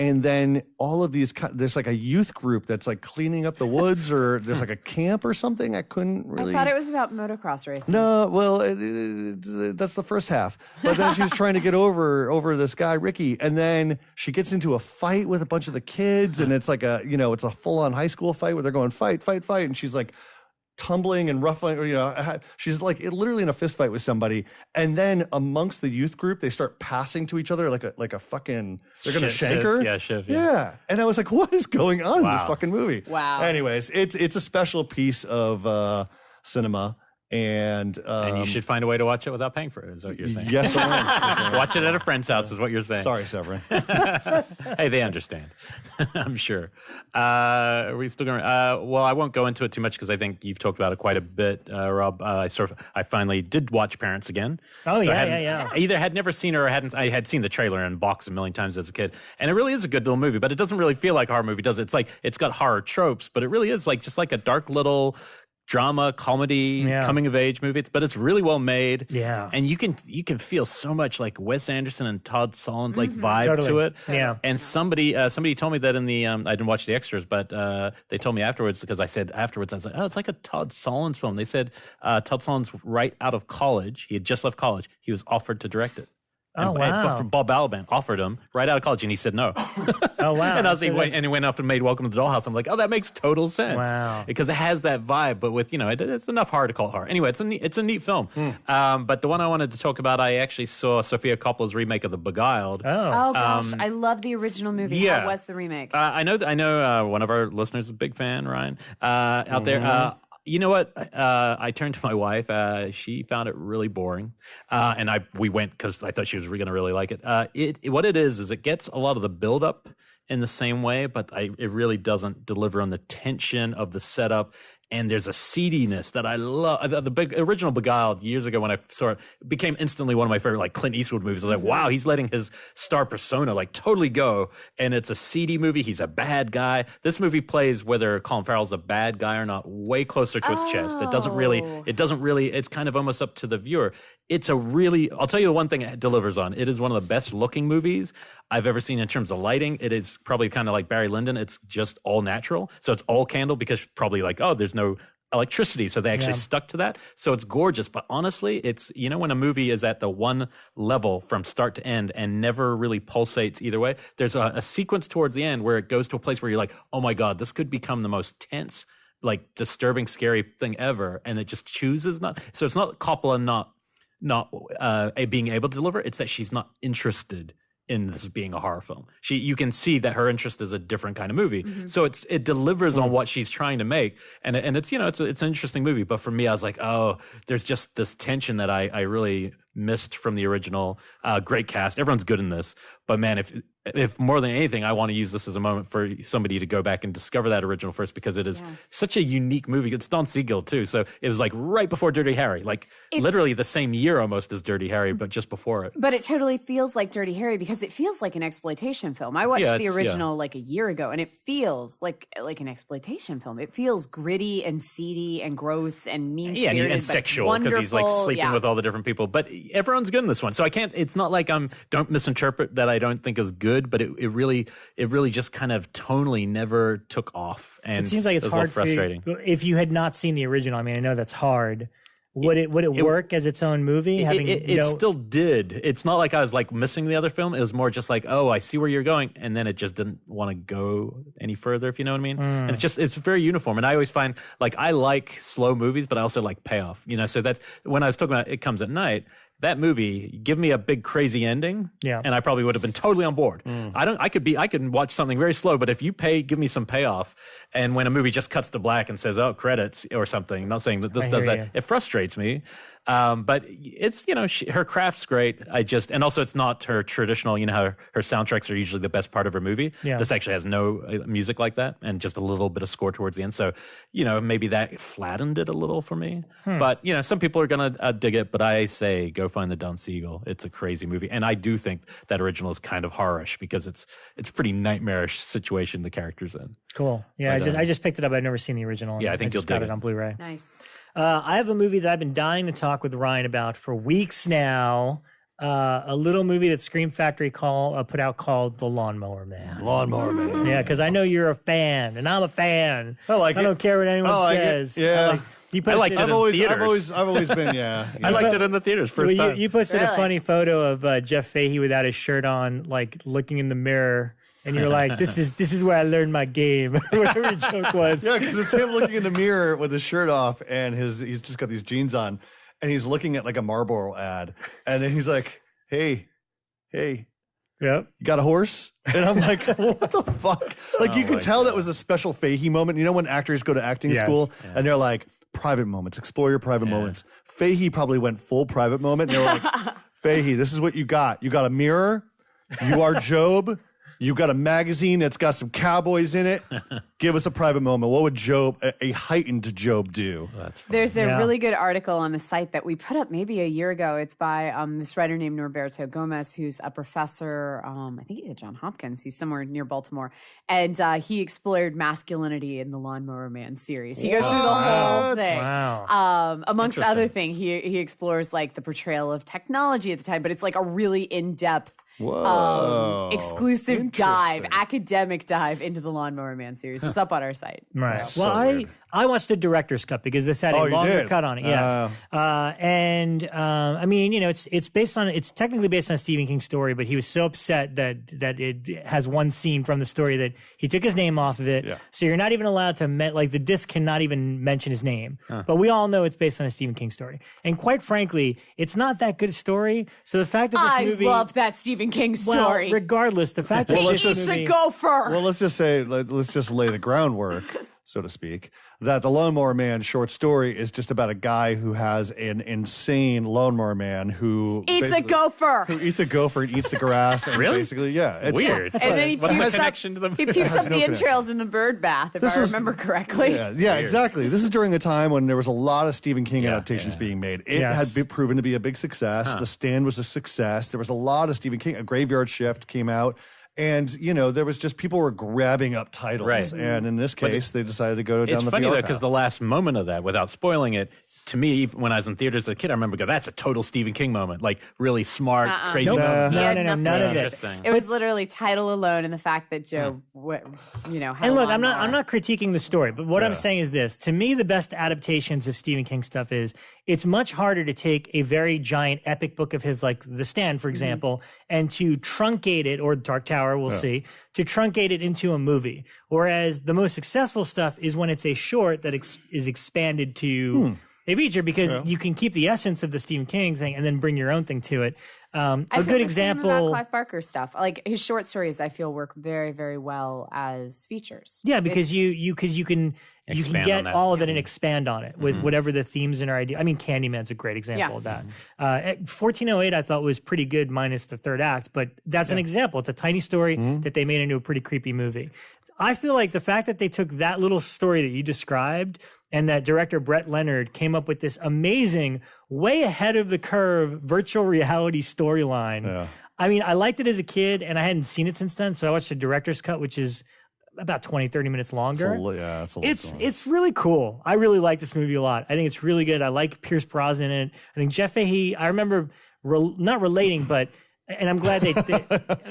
and then all of these, there's like a youth group that's like cleaning up the woods, or there's like a camp or something. I couldn't really. I thought it was about motocross racing. No, well, that's the first half. But then she's trying to get over this guy, Ricky. And then she gets into a fight with a bunch of the kids. And it's like it's a full on high school fight where they're going fight. And she's like, tumbling and ruffling, she's like literally in a fist fight with somebody, and then amongst the youth group they start passing to each other like a fucking, they're gonna shank her. Yeah, and I was like, what is going on in this fucking movie? Wow. Anyways, it's a special piece of cinema. And you should find a way to watch it without paying for it, is what you're saying. Yes, I am. Watch it at a friend's house is what you're saying. Sorry, Severin. Hey, they understand. I'm sure. Are we still going? Well, I won't go into it too much because I think you've talked about it quite a bit, Rob. I finally did watch Parents again. Oh, so yeah. I either had never seen it or I had seen the trailer and box a million times as a kid. And it really is a good little movie, but it doesn't really feel like a horror movie, does it? It's like, it's got horror tropes, but it really is like just like a dark little drama, comedy, coming of age movie. But it's really well made. Yeah. And you can feel so much like Wes Anderson and Todd Solondz like vibe to it. Yeah. And somebody told me that in the I didn't watch the extras, but they told me afterwards, because I said afterwards, I was like, oh, it's like a Todd Solondz film. They said Todd Solondz right out of college, he had just left college, he was offered to direct it. Oh, wow. Bob Balaban offered him right out of college, and he said no. Oh, wow. And he went off and made Welcome to the Dollhouse. I'm like, oh, that makes total sense. Wow. Because it has that vibe, but with, it's enough horror to call it horror. Anyway, it's a neat film. But the one I wanted to talk about, I actually saw Sofia Coppola's remake of The Beguiled. Oh gosh, I love the original movie. Yeah. How was the remake? I know one of our listeners is a big fan, Ryan, out there. You know what? I turned to my wife. She found it really boring, and we went because I thought she was going to really like it. What it is it gets a lot of the buildup in the same way, but it really doesn't deliver on the tension of the setup. And there's a seediness that I love. The original Beguiled years ago when I saw it became instantly one of my favorite, like Clint Eastwood movies. I was like, wow, he's letting his star persona like totally go. And it's a seedy movie. He's a bad guy. This movie plays whether Colin Farrell's a bad guy or not way closer to its chest. It doesn't really, it's kind of almost up to the viewer. I'll tell you the one thing it delivers on. It is one of the best looking movies I've ever seen in terms of lighting. It is probably kind of like Barry Lyndon. It's just all natural. So it's all candle because probably like, oh, there's no electricity. So they actually stuck to that. So it's gorgeous. But honestly, it's, when a movie is at the one level from start to end and never really pulsates either way, there's a sequence towards the end where it goes to a place where you're like, oh my God, this could become the most tense, like disturbing, scary thing ever. And it just chooses not. So it's not Coppola not being able to deliver. It's that she's not interested in this being a horror film. You can see that her interest is a different kind of movie. So it delivers on what she's trying to make. And it's, it's an interesting movie. But for me, I was like, oh, there's just this tension that I really missed from the original. Great cast. Everyone's good in this. But man, if more than anything, I want to use this as a moment for somebody to go back and discover that original first, because it is such a unique movie. It's Don Siegel too. So it was like right before Dirty Harry, literally the same year almost as Dirty Harry, but just before it. But it totally feels like Dirty Harry because it feels like an exploitation film. I watched the original like a year ago, and it feels like an exploitation film. It feels gritty and seedy and gross and mean-spirited, and sexual because he's like sleeping with all the different people. But everyone's good in this one. So I can't, it's not like don't misinterpret that I don't think is good, but it really just kind of tonally never took off. And it seems like it's hard, frustrating. If you had not seen the original, I mean, I know that's hard. Would it work as its own movie? It still did. It's not like I was like missing the other film. It was more just like, oh, I see where you're going, and then it just didn't want to go any further, if you know what I mean. And it's very uniform. And I always find like I like slow movies, but I also like payoff. So that's when I was talking about It Comes at Night. That movie, give me a big crazy ending, and I probably would have been totally on board. I could watch something very slow, but if you give me some payoff, and when a movie just cuts to black and says, "Oh, credits" or something, I'm not saying that this does that. It frustrates me. But it's, her craft's great. And also it's not her traditional, how her soundtracks are usually the best part of her movie. Yeah. This actually has no music like that and just a little bit of score towards the end. So, maybe that flattened it a little for me. But, some people are going to dig it, but I say go find the Don Siegel. It's a crazy movie. And I do think that original is kind of horrorish because it's a pretty nightmarish situation the character's in. Cool. Yeah, but, I just picked it up. I've never seen the original. Yeah, I think you'll got it on Blu-ray. Nice. I have a movie that I've been dying to talk with Ryan about for weeks now. A little movie that Scream Factory put out called The Lawnmower Man. Lawnmower Man. Yeah, because I know you're a fan, and I'm a fan. I like it. I don't care what anyone says. Yeah. I've always been, yeah. I liked it in the theaters first time. You posted a funny photo of Jeff Fahey without his shirt on, like looking in the mirror and you're like, this is where I learned my game, whatever your joke was. Yeah, because it's him looking in the mirror with his shirt off, and he's just got these jeans on, and he's looking at like a Marlboro ad, and then he's like, hey, yep, you got a horse? And I'm like, what the fuck? Like, you could tell that was a special Fahey moment. You know when actors go to acting school and they're like, private moments, explore your private moments. Fahey probably went full private moment, and they were like, Fahey, this is what you got. You got a mirror. You are Job. You got a magazine that's got some cowboys in it. Give us a private moment. What would Job, a heightened Job, do? There's a really good article on the site that we put up maybe a year ago. It's by this writer named Norberto Gomez, who's a professor. I think he's at Johns Hopkins. He's somewhere near Baltimore. And he explored masculinity in the Lawnmower Man series. He goes through the whole thing. Wow. Amongst other things, he explores like the portrayal of technology at the time, but it's like a really in-depth exclusive dive, academic dive into the Lawnmower Man series. It's up on our site. Right. So well, I watched the director's cut because this had a longer cut on it. Yes. I mean, you know, it's technically based on a Stephen King story, but he was so upset that it has one scene from the story that he took his name off of it. Yeah. So you're not even allowed to the disc cannot even mention his name. But we all know it's based on a Stephen King story. And quite frankly, it's not that good a story. So the fact that this movie, I love that Stephen King story. Well, regardless, the fact that he needs to go for. Well, let's just lay the groundwork, so to speak, that the Lawnmower Man short story is just about a guy who has an insane lawnmower man who eats a gopher. Who eats a gopher and eats the grass. And really? Basically, yeah. It's weird. And then he pukes up the entrails in the bird bath, if I remember correctly. Yeah, exactly. This is during a time when there was a lot of Stephen King adaptations being made. It had been proven to be a big success. The Stand was a success. There was a lot of Stephen King. A Graveyard Shift came out. And, you know, there was just people were grabbing up titles. Right. And in this case, they decided to go down the PR path. It's funny, though, because the last moment of that, without spoiling it, to me, when I was in theaters as a kid, I remember that's a total Stephen King moment. Like, really smart, crazy moment. No, none of it. It was literally title alone and the fact that Joe, had and look, I'm not critiquing the story, but what I'm saying is this. To me, the best adaptations of Stephen King stuff is it's much harder to take a very giant epic book of his, like The Stand, for example, and to truncate it, or Dark Tower, we'll see, to truncate it into a movie. Whereas the most successful stuff is when it's a short that is expanded to a feature, because you can keep the essence of the Stephen King thing and then bring your own thing to it. A good example about Clive Barker stuff, like his short stories, I feel work very, very well as features. Yeah, because you can get all of it and expand on it with whatever the themes in our idea. I mean, Candyman's a great example of that. 1408 I thought was pretty good, minus the third act, but that's an example. It's a tiny story that they made into a pretty creepy movie. I feel like the fact that they took that little story that you described and that director Brett Leonard came up with this amazing, way ahead of the curve virtual reality storyline. Yeah. I mean, I liked it as a kid and I hadn't seen it since then. So I watched the director's cut, which is about 20, 30 minutes longer. It's really cool. I really like this movie a lot. I think it's really good. I like Pierce Brosnan in it. I think Jeff Fahey, I remember not relating, but and I'm glad they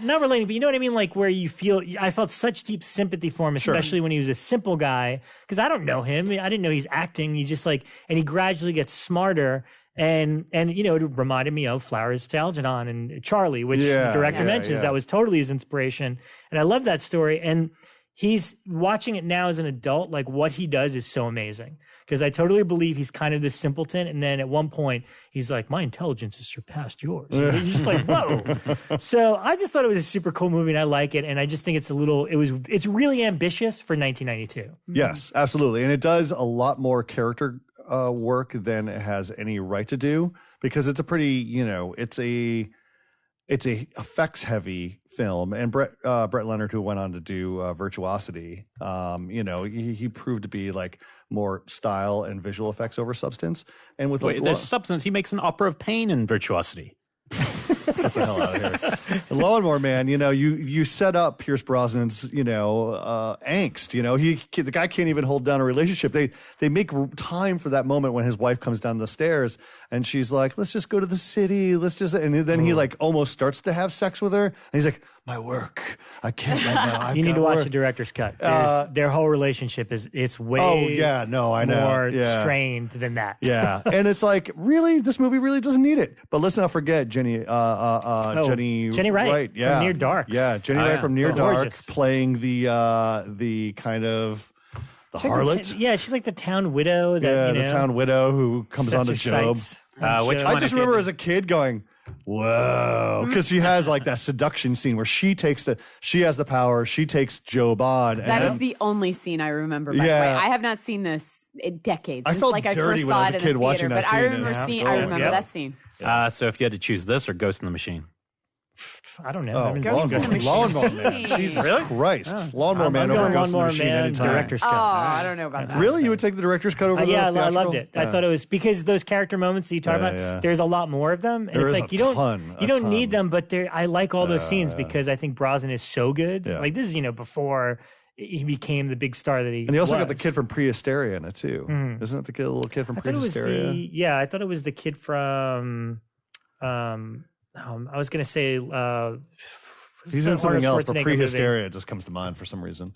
not relating, but you know what I mean? Like where I felt such deep sympathy for him, especially when he was a simple guy, because I don't know him. I didn't know he's acting. He just and he gradually gets smarter. And you know, it reminded me of Flowers to Algernon and Charlie, which the director mentions. That was totally his inspiration. And I love that story. And he's watching it now as an adult, like what he does is so amazing. Because I totally believe he's kind of this simpleton. And then at one point, he's like, my intelligence has surpassed yours. And you're just like, whoa. So I just thought it was a super cool movie and I like it. And I just think it's really ambitious for 1992. Yes, absolutely. And it does a lot more character work than it has any right to do, because it's a pretty, you know, it's a effects heavy film. And Brett Leonard, who went on to do Virtuosity, you know, he proved to be like more style and visual effects over substance. And with there's substance. He makes an opera of pain in Virtuosity. Get the hell out of here. Lawnmower Man, you know, you set up Pierce Brosnan's, you know, angst. You know, the guy can't even hold down a relationship. They make time for that moment when his wife comes down the stairs and she's like, let's just go to the city. And then he like almost starts to have sex with her. And he's like, my work. I can't right now. You need to watch the director's cut. Their whole relationship it's way I know. more strained than that. Yeah, and it's like, really, this movie really doesn't need it. But let's not forget Jenny Wright, from Near Dark. Yeah, Jenny Wright from Near Dark, playing the kind of the harlot. She's like the town widow. The town widow who comes onto Job. I just remember as a kid going, whoa, because she has like that seduction scene where she has the power, she takes Job on. That is the only scene I remember, by the way. I have not seen this in decades. I felt like dirty when I was a kid watching that scene. I remember that scene. So if you had to choose this or Ghost in the Machine? I don't know. Lawnmower Man. Jesus Christ. Lawnmower Man over Ghost in the Machine anytime. Director's cut. I don't know about that. Really? You would take the director's cut over the theatrical? I loved it. I thought it was because those character moments that you talk about, there's a lot more of them. And there it's is like you don't need them, but I like all those scenes because I think Brosnan is so good. Yeah. Like this is, before he became the big star that he was. And he also got the kid from Prehysteria in it too. Mm. Isn't it the little kid from Prehysteria? I thought it was the kid from I was going to say he's in something else, but Prehysteria just comes to mind for some reason.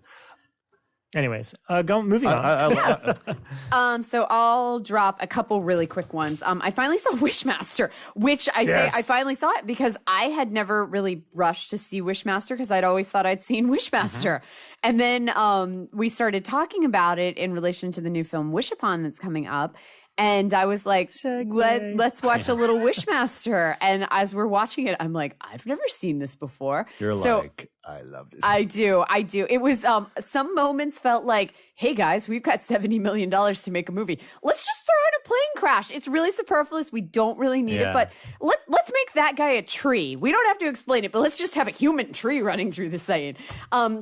Anyways, moving on. So I'll drop a couple really quick ones. I finally saw Wishmaster, which I finally saw it because I had never really rushed to see Wishmaster because I'd always thought I'd seen Wishmaster. And then we started talking about it in relation to the new film Wish Upon that's coming up. And I was like, let's watch a little Wishmaster. And as we're watching it, I'm like, I've never seen this before. You're like, I love this. I do. It was, some moments felt like, hey guys, we've got $70 million to make a movie. Let's just throw in a plane crash. It's really superfluous. We don't really need it, but let's make that guy a tree. We don't have to explain it, but let's just have a human tree running through the scene.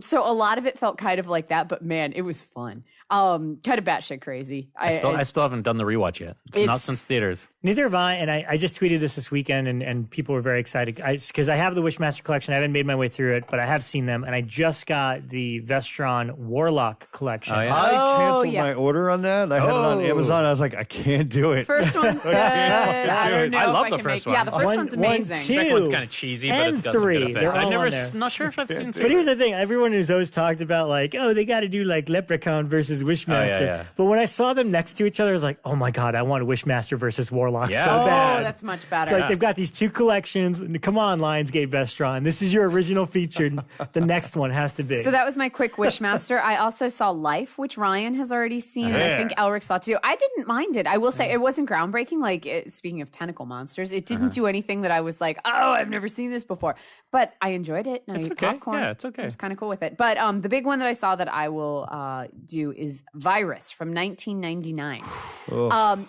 So a lot of it felt kind of like that, but man, it was fun. Kind of batshit crazy. I still haven't done the rewatch yet. It's not since theaters. Neither have I, and I just tweeted this weekend, and people were very excited because I have the Wishmaster collection. I haven't made my way through it, but I have seen them, and I just got the Vestron Warlock collection. I canceled my order on that. I had it on Amazon. I was like, I can't do it. First one's good. I love the first one. Yeah, the first one's amazing. Second one's kind of cheesy, but it's got some good effects. I'm not sure if I've seen three. But here's the thing. Everyone who's always talked about like, they got to do like Leprechaun versus Wishmaster. But when I saw them next to each other, I was like, oh my God, I want a Wishmaster versus Warlock so bad. Oh, that's much better. It's like they've got these two collections. Come on, Lionsgate Vestron. This is your original feature. The next one has to be. So that was my quick Wishmaster. I also saw Life, which Ryan has already seen. And I think Elric saw too. I didn't mind it. I will say it wasn't groundbreaking. Like, speaking of tentacle monsters, it didn't do anything that I was like, oh, I've never seen this before. But I enjoyed it. And it's I ate okay. popcorn. Yeah, it's okay. I was kind of cool with it. But the big one that I saw that I will do is Virus from 1999,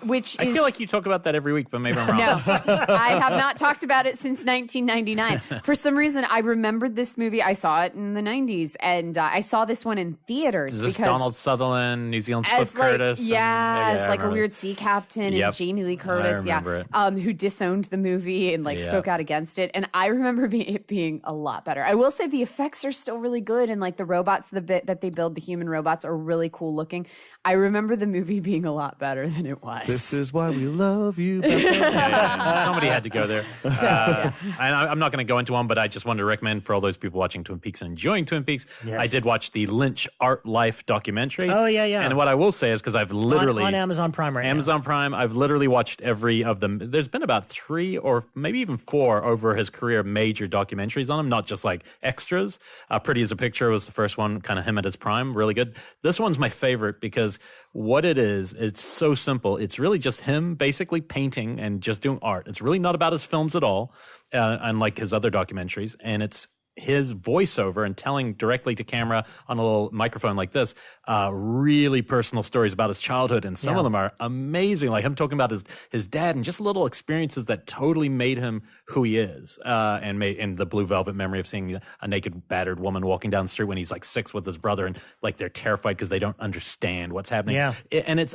which I feel like you talk about that every week, but maybe I'm wrong. No, I have not talked about it since 1999. For some reason, I remembered this movie. I saw it in the 90s, and I saw this one in theaters. Is this Donald Sutherland, New Zealand's Cliff Curtis? As like a weird sea captain and Jamie Lee Curtis, who disowned the movie and spoke out against it. And I remember it being a lot better. I will say the effects are still really good, and like the robots, the bit that they build, the human robots are really cool looking. I remember the movie being a lot better than it was. This is why we love you. Somebody had to go there. And I'm not going to go into one, but I just wanted to recommend for all those people watching Twin Peaks and enjoying Twin Peaks, I did watch the Lynch Art Life documentary. Oh, yeah. And what I will say is, because I've literally... On Amazon Prime right now. Amazon Prime, I've literally watched every of them. There's been about 3 or maybe even 4 over his career major documentaries on him, not just like extras. Pretty as a Picture was the first one, kind of him at his prime, really good. This one's my favorite because what it is, it's so simple. It's really just him basically painting and just doing art. It's really not about his films at all, unlike his other documentaries. And it's his voiceover and telling directly to camera on a little microphone like this, really personal stories about his childhood. And some of them are amazing. Like him talking about his dad and just little experiences that totally made him who he is. And the Blue Velvet memory of seeing a naked, battered woman walking down the street when he's like 6 with his brother. And like, they're terrified because they don't understand what's happening. Yeah.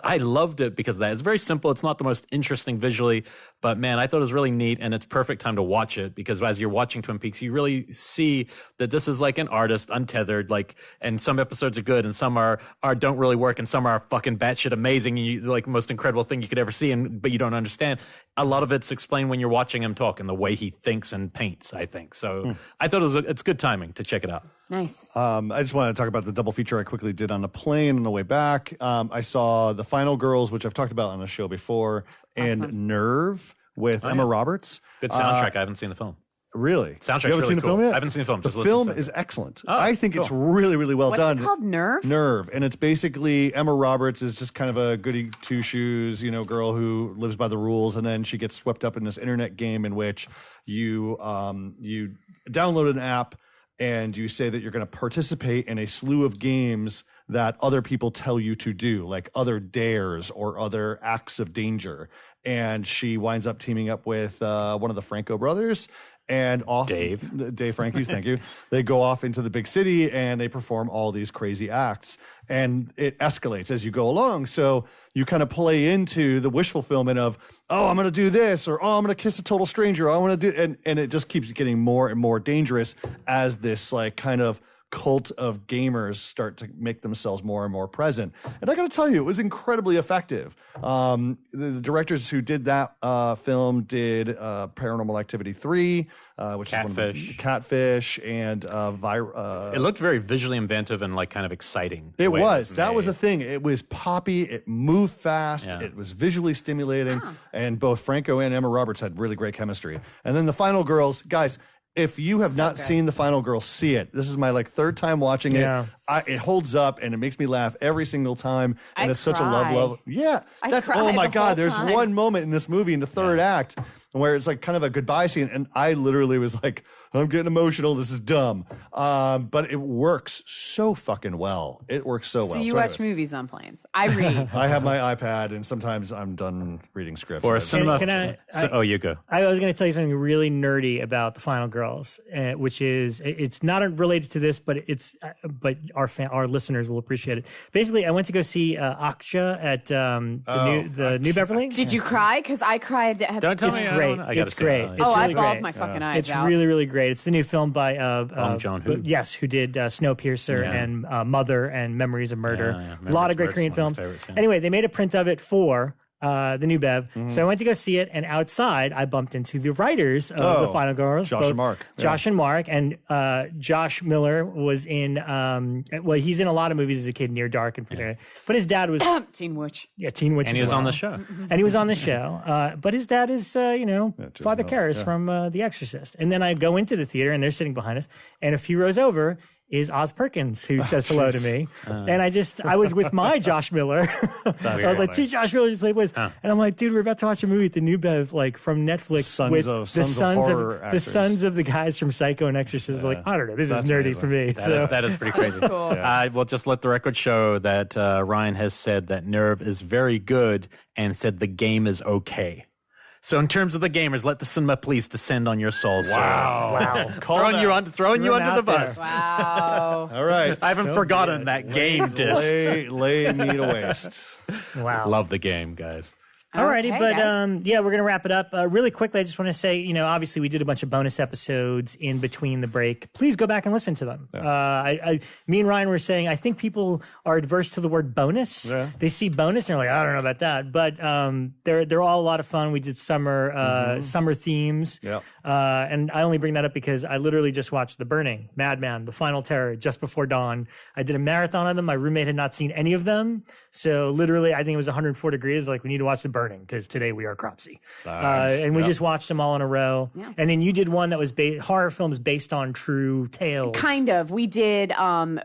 I loved it because of that. It's very simple. It's not the most interesting visually, but man, I thought it was really neat. And it's perfect time to watch it because as you're watching Twin Peaks, you really see see that this is like an artist, untethered, like, and some episodes are good and some are don't really work and some are fucking batshit amazing and you like most incredible thing you could ever see, but you don't understand. A lot of it's explained when you're watching him talk and the way he thinks and paints, I think. So I thought it's good timing to check it out. Nice. I just want to talk about the double feature I quickly did on the plane on the way back. I saw The Final Girls, which I've talked about on the show before, and Nerve with Emma Roberts. Good soundtrack. I haven't seen the film. Really? Soundtrack's you haven't really seen the cool. film yet? I haven't seen the film. The film is excellent. Oh, I think it's really, really well done. What's it called? Nerve? Nerve. And it's basically Emma Roberts is just kind of a goody two-shoes, girl who lives by the rules, and then she gets swept up in this internet game in which you download an app and you say that you're going to participate in a slew of games that other people tell you to do, like other dares or other acts of danger. And she winds up teaming up with one of the Franco brothers and Dave Franco, thank you. They go off into the big city and they perform all these crazy acts. And it escalates as you go along. So you kind of play into the wish fulfillment of, oh, I'm going to do this, or oh, I'm going to kiss a total stranger. I want to do, and it just keeps getting more and more dangerous as this like kind of cult of gamers start to make themselves more and more present. And I got to tell you, it was incredibly effective. The directors who did that film did Paranormal Activity 3, which Catfish. is one of Catfish, and it looked very visually inventive and like kind of exciting. It was. That was the thing. It was poppy. It moved fast. Yeah. It was visually stimulating. And both Franco and Emma Roberts had really great chemistry. And then The Final Girls, guys, if you have not seen The Final Girls, see it. This is my third time watching it. It holds up and it makes me laugh every single time. And it's such a love. Yeah. Oh my God. There's one moment in this movie in the third act where it's like kind of a goodbye scene. And I literally was like, I'm getting emotional. This is dumb. But it works so fucking well. It works so well. So you watch movies on planes. I read. I have my iPad, and sometimes I'm done reading scripts. For a cinema. You go. I was going to tell you something really nerdy about The Final Girls, which is it's not related to this, but but our listeners will appreciate it. Basically, I went to go see Aksha at the New Beverly. Did you cry? Because I cried. Don't tell me. Great. It's great. I bawled my fucking eyes out. It's really, really great. It's the new film by Bong Joon-ho. Yes, who did Snowpiercer and Mother and Memories of Murder. A lot of great Korean films. Anyway, they made a print of it for the New Bev. So I went to go see it, and outside I bumped into the writers of The Final Girls, Josh and Mark. Josh and Mark, and Josh Miller was in. He's in a lot of movies as a kid, Near Dark in particular. But his dad was Teen Witch. Yeah, Teen Witch. And he was on the show. And he was on the show. But his dad is, Father Karras from The Exorcist. And then I go into the theater, and they're sitting behind us, and a few rows over is Oz Perkins, who says hello to me. And I was with my Josh Miller. I was like, two Josh Millers, and I'm like, dude, we're about to watch a movie at the New Bev, like from Netflix, with the sons of the guys from Psycho and Exorcist. Like, I don't know, this is nerdy amazing for me. That is pretty crazy. Cool. I will just let the record show that Ryan has said that Nerve is very good and said the game is okay. So in terms of the gamers, let the cinema police descend on your souls. Wow. Throwing you under the bus. Wow. All right. I haven't forgotten that game disc. Lay me to waste. Wow. Love the game, guys. Alrighty, but we're going to wrap it up. Really quickly, I just want to say, obviously we did a bunch of bonus episodes in between the break. Please go back and listen to them. Yeah. Me and Ryan were saying, I think people are adverse to the word bonus. Yeah. They see bonus and they're like, I don't know about that. But they're all a lot of fun. We did summer themes. Yeah. And I only bring that up because I literally just watched The Burning, Madman, The Final Terror, Just Before Dawn. I did a marathon of them. My roommate had not seen any of them. So literally, I think it was 104 degrees. Like, we need to watch The Burning because today we are cropsy. And we just watched them all in a row. Yeah. And then you did one that was horror films based on true tales. Kind of. We did,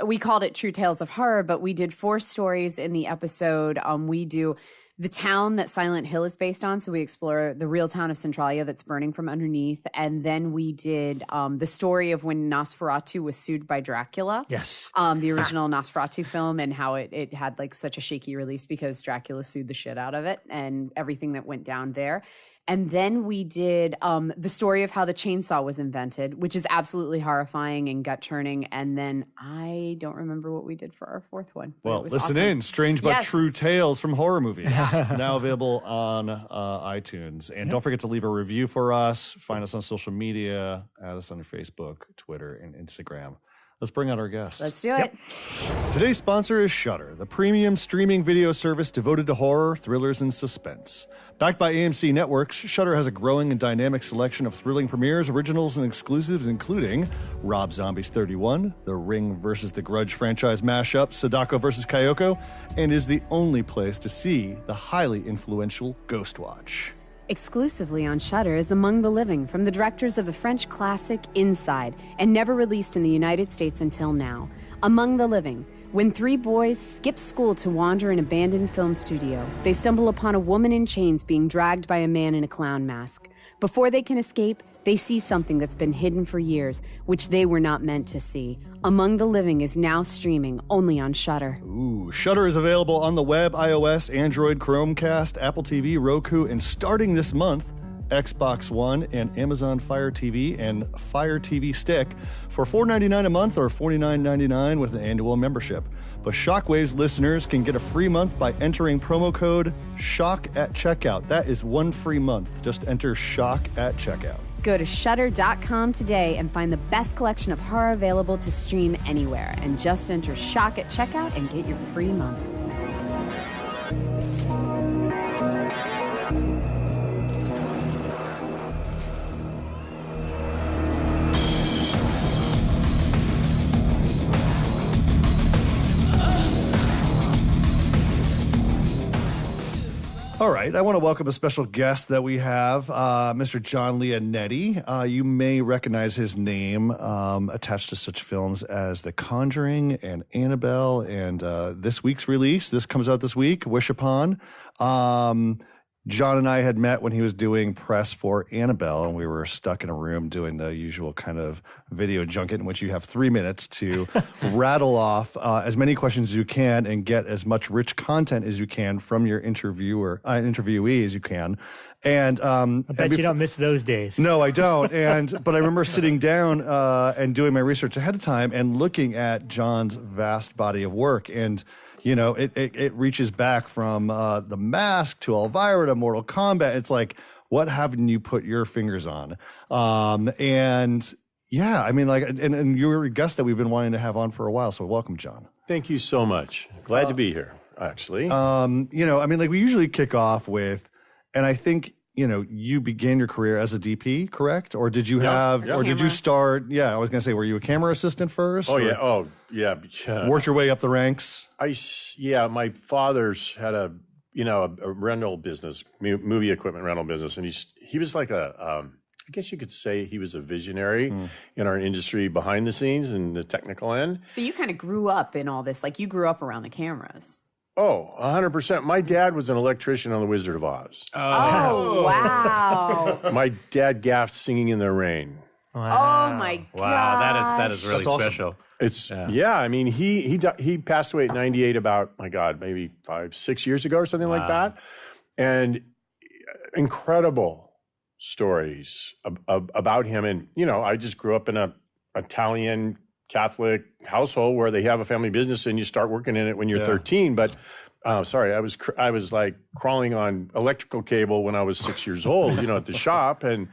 we called it True Tales of Horror, but we did 4 stories in the episode. We do the town that Silent Hill is based on. So we explore the real town of Centralia that's burning from underneath. And then we did the story of when Nosferatu was sued by Dracula. Yes. The original Nosferatu film, and how it had like such a shaky release because Dracula sued the shit out of it and everything that went down there. And then we did the story of how the chainsaw was invented, which is absolutely horrifying and gut-churning. And then I don't remember what we did for our fourth one. Well, listen awesome. in. Strange but True Tales from Horror Movies. Now available on iTunes. And don't forget to leave a review for us. Find us on social media. Add us on Facebook, Twitter, and Instagram. Let's bring out our guest. Let's do it. Today's sponsor is Shudder, the premium streaming video service devoted to horror, thrillers, and suspense. Backed by AMC Networks, Shudder has a growing and dynamic selection of thrilling premieres, originals, and exclusives, including Rob Zombie's 31, The Ring vs. The Grudge franchise mashup, Sadako vs. Kayoko, and is the only place to see the highly influential Ghostwatch. Exclusively on Shudder is Among the Living from the directors of the French classic Inside, and never released in the United States until now. Among the Living. When three boys skip school to wander an abandoned film studio, they stumble upon a woman in chains being dragged by a man in a clown mask. Before they can escape, they see something that's been hidden for years, which they were not meant to see. Among the Living is now streaming only on Shudder. Ooh, Shudder is available on the web, iOS, Android, Chromecast, Apple TV, Roku, and starting this month, Xbox One and Amazon Fire TV and Fire TV Stick for $4.99 a month or $49.99 with an annual membership. But Shockwave's listeners can get a free month by entering promo code SHOCK at checkout. That is one free month. Just enter SHOCK at checkout. Go to Shudder.com today and find the best collection of horror available to stream anywhere. And just enter SHOCK at checkout and get your free month. All right, I want to welcome a special guest that we have, Mr. John Leonetti. You may recognize his name attached to such films as The Conjuring and Annabelle, and this week's release. This comes out this week, Wish Upon. John and I had met when he was doing press for Annabelle, and we were stuck in a room doing the usual kind of video junket in which you have 3 minutes to rattle off as many questions as you can and get as much rich content as you can from your interviewee as you can. And I bet you don't miss those days. No, I don't. But I remember sitting down and doing my research ahead of time and looking at John's vast body of work. And you know, it reaches back from The Mask to Elvira to Mortal Kombat. It's like, what haven't you put your fingers on? And yeah, I mean, like, and you're a guest that we've been wanting to have on for a while. So welcome, John. Thank you so much. Glad to be here, actually. You know, I mean, like, we usually kick off with, and I think, you know, you began your career as a DP, correct? Or did you did you start? Yeah, I was going to say, were you a camera assistant first? Oh, yeah. Worked your way up the ranks? My father's had a rental business, movie equipment rental business. And he was like I guess you could say he was a visionary in our industry behind the scenes and the technical end. So you kind of grew up in all this, like you grew up around the cameras. Oh, 100%. My dad was an electrician on The Wizard of Oz. Oh, wow. My dad gaffed Singing in the Rain. Wow. Oh, my God. Wow, that is really special. It's I mean, he passed away at 98 about, my God, maybe 5-6 years ago or something like that. And incredible stories about him. And, you know, I just grew up in a Italian Catholic household where they have a family business and you start working in it when you're 13. But I was like crawling on electrical cable when I was 6 years old, you know, at the shop. And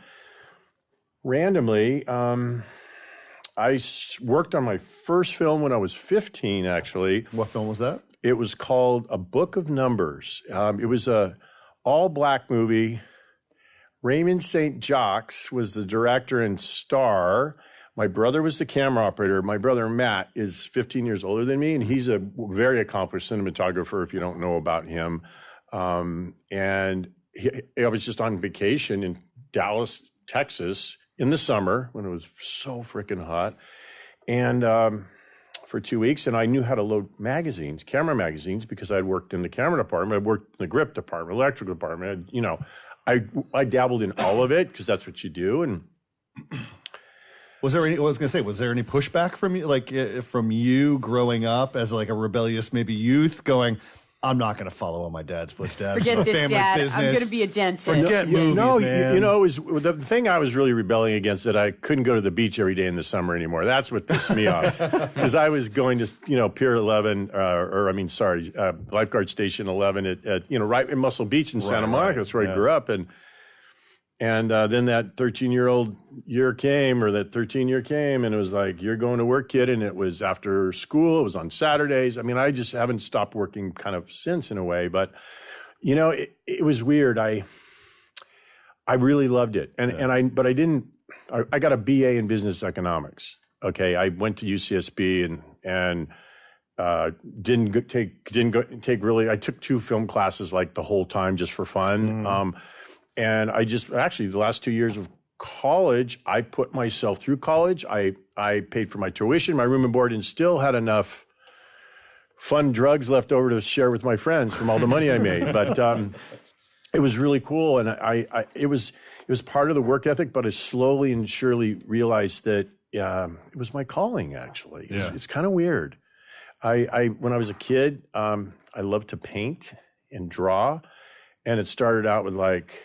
randomly, I worked on my first film when I was 15, actually. What film was that? It was called A Book of Numbers. It was a all-black movie. Raymond St. Jacques was the director and star. My brother was the camera operator. My brother, Matt, is 15 years older than me, and he's a very accomplished cinematographer, if you don't know about him. And I was just on vacation in Dallas, Texas, in the summer when it was so freaking hot, and for 2 weeks. And I knew how to load magazines, camera magazines, because I'd worked in the camera department. I worked in the grip department, electrical department. You know, I dabbled in all of it because that's what you do. And was there any pushback from you, like from you growing up as like a rebellious maybe youth going, I'm not going to follow in my dad's footsteps. Forget this, family Dad. business. I'm going to be a dentist. Forget movies, man. You know, it was the thing I was really rebelling against, that I couldn't go to the beach every day in the summer anymore. That's what pissed me off, because I was going to, Pier 11, Lifeguard Station 11 at right in Muscle Beach in Santa Monica. That's where I grew up, and then that 13-year year came, and it was like, you're going to work, kid. And it was after school. It was on Saturdays. I mean, I just haven't stopped working kind of since, in a way. But, it was weird. I really loved it. I got a BA in business economics. Okay. I went to UCSB and didn't take really, I took 2 film classes like the whole time just for fun. And I just, actually, the last 2 years of college, I put myself through college. I paid for my tuition, my room and board, and still had enough fun drugs left over to share with my friends from all the money I made. But it was really cool. And it was part of the work ethic, but I slowly and surely realized that it was my calling, actually. It's kind of weird. When I was a kid, I loved to paint and draw. And it started out with like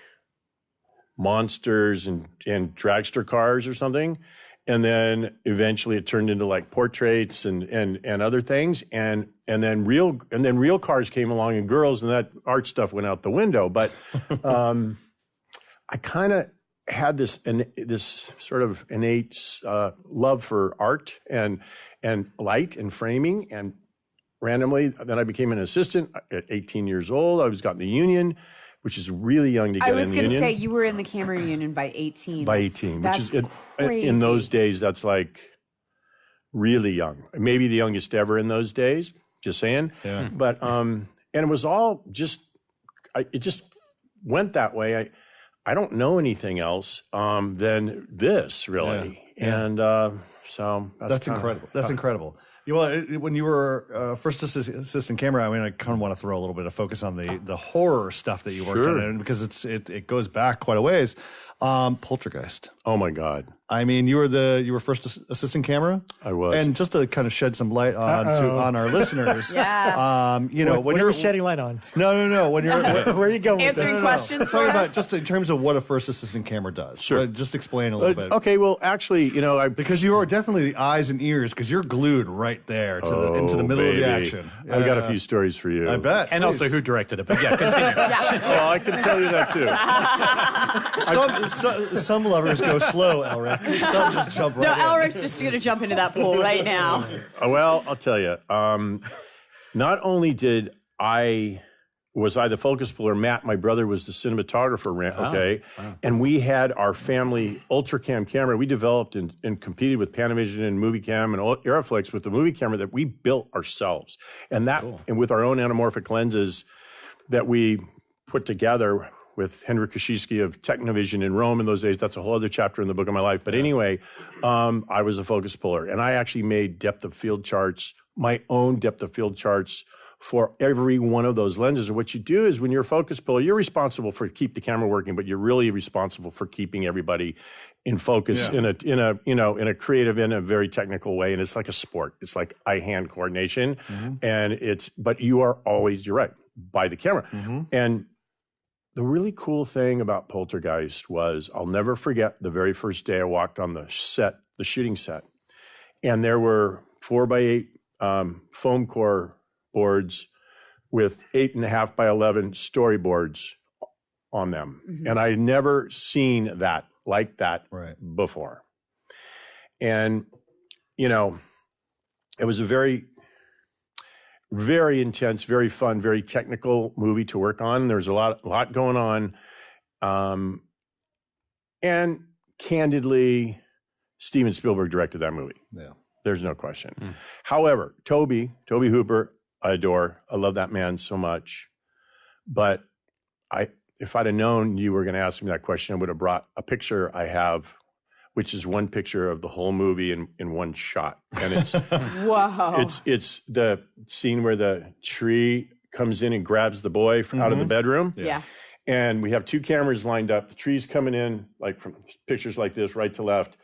monsters and dragster cars or something, and then eventually it turned into like portraits and other things, and then real cars came along and girls, and that art stuff went out the window. But I kind of had this sort of innate love for art and light and framing, and randomly then I became an assistant at 18 years old. I got in the union, which is really young to get in the union. I was going to say, you were in the camera union by 18. By 18, that's which is crazy. In those days, that's like really young. Maybe the youngest ever in those days, just saying. Yeah. But, and it was all just, it just went that way. I don't know anything else than this, really. Yeah. And so that's incredible. That's incredible. When you were first assistant camera, I mean, I kind of want to throw a little bit of focus on the horror stuff that you worked on, because it goes back quite a ways. Poltergeist. Oh my God! I mean, you were first assistant camera. I was, and just to kind of shed some light on our listeners. When you're shedding light on. No. When you're where are you going? Answering with questions. Talking about just in terms of what a first assistant camera does. Sure. Just explain a little bit. Okay. Well, actually, because you are definitely the eyes and ears, because you're glued right there into the middle of the action. Yeah. I've got a few stories for you. I bet. And also who directed it. But yeah, continue. Well, I can tell you that too. Some lovers go slow, Elric. Some just jump right in. Elric's just going to jump into that pool right now. Well, I'll tell you. Not only was I the focus puller, Matt, my brother, was the cinematographer, okay? Wow. And we had our family Ultracam camera. We developed and competed with Panavision and MovieCam and Aeroflex with the movie camera that we built ourselves. And and with our own anamorphic lenses that we put together with Henryk Kosciuszki of Technovision in Rome in those days. That's a whole other chapter in the book of my life. But anyway, I was a focus puller, and I actually made depth of field charts, my own depth of field charts for every one of those lenses. And what you do is, when you're a focus puller, you're responsible for keep the camera working, but you're really responsible for keeping everybody in focus in a creative, in a very technical way. And it's like a sport. It's like eye-hand coordination. And but you are always, you're right, by the camera. And the really cool thing about Poltergeist was, I'll never forget the very first day I walked on the shooting set, and there were 4x8 foam core boards with 8.5 by 11 storyboards on them. And I had never seen that like that before. And, it was a very, very intense, very fun, very technical movie to work on. There was a lot going on. And candidly, Steven Spielberg directed that movie. Yeah. There's no question. However, Toby Hooper, I adore. I love that man so much. But if I'd have known you were going to ask me that question, I would have brought a picture I have, which is one picture of the whole movie in one shot. And it's wow. It's the scene where the tree comes in and grabs the boy out of the bedroom. Yeah. And we have 2 cameras lined up. The tree's coming in like from pictures like this, right to left.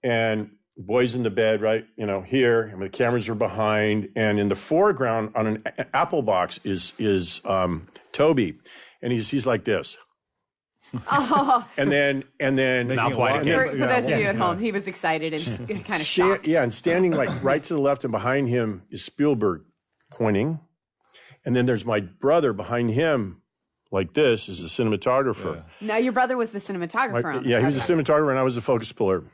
And boys in the bed, right, here, and the cameras are behind, and in the foreground on an apple box is Toby, and he's like this. Oh. And then mouth wide again. For those of you at home, he was excited and kind of shocked. Yeah, and standing like right to the left and behind him is Spielberg pointing. And then there's my brother behind him, like this, is the cinematographer. Yeah. No, your brother was the cinematographer. He was a cinematographer and I was a focus puller.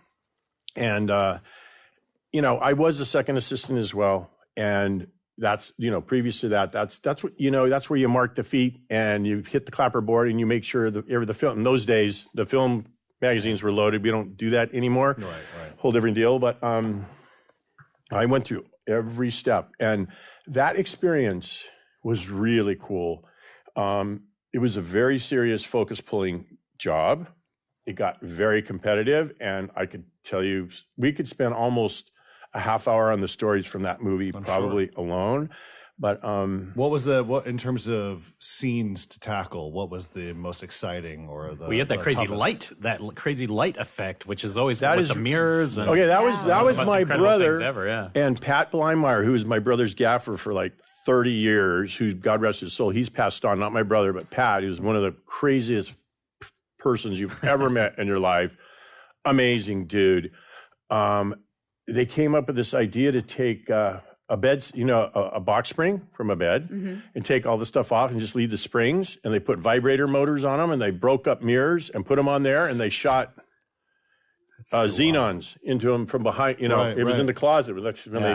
And, I was a second assistant as well. And that's, previous to that, that's what, that's where you mark the feet and you hit the clapperboard and you make sure the film, in those days, the film magazines were loaded. We don't do that anymore. Right. Whole different deal. But I went through every step and that experience was really cool. It was a very serious focus pulling job. It got very competitive. And I could tell you, we could spend almost a half hour on the stories from that movie, probably alone. But what was in terms of scenes to tackle? What was the most exciting or the? We had that crazy light effect, which is always the mirrors. And that was my brother ever, and Pat Blindmeyer, who was my brother's gaffer for like 30 years. Who, God rest his soul, he's passed on. Not my brother, but Pat, who's one of the craziest persons you've ever met in your life. Amazing dude. They came up with this idea to take a bed, a box spring from a bed and take all the stuff off and just leave the springs. And they put vibrator motors on them and they broke up mirrors and put them on there and they shot xenons into them from behind. It was in the closet. They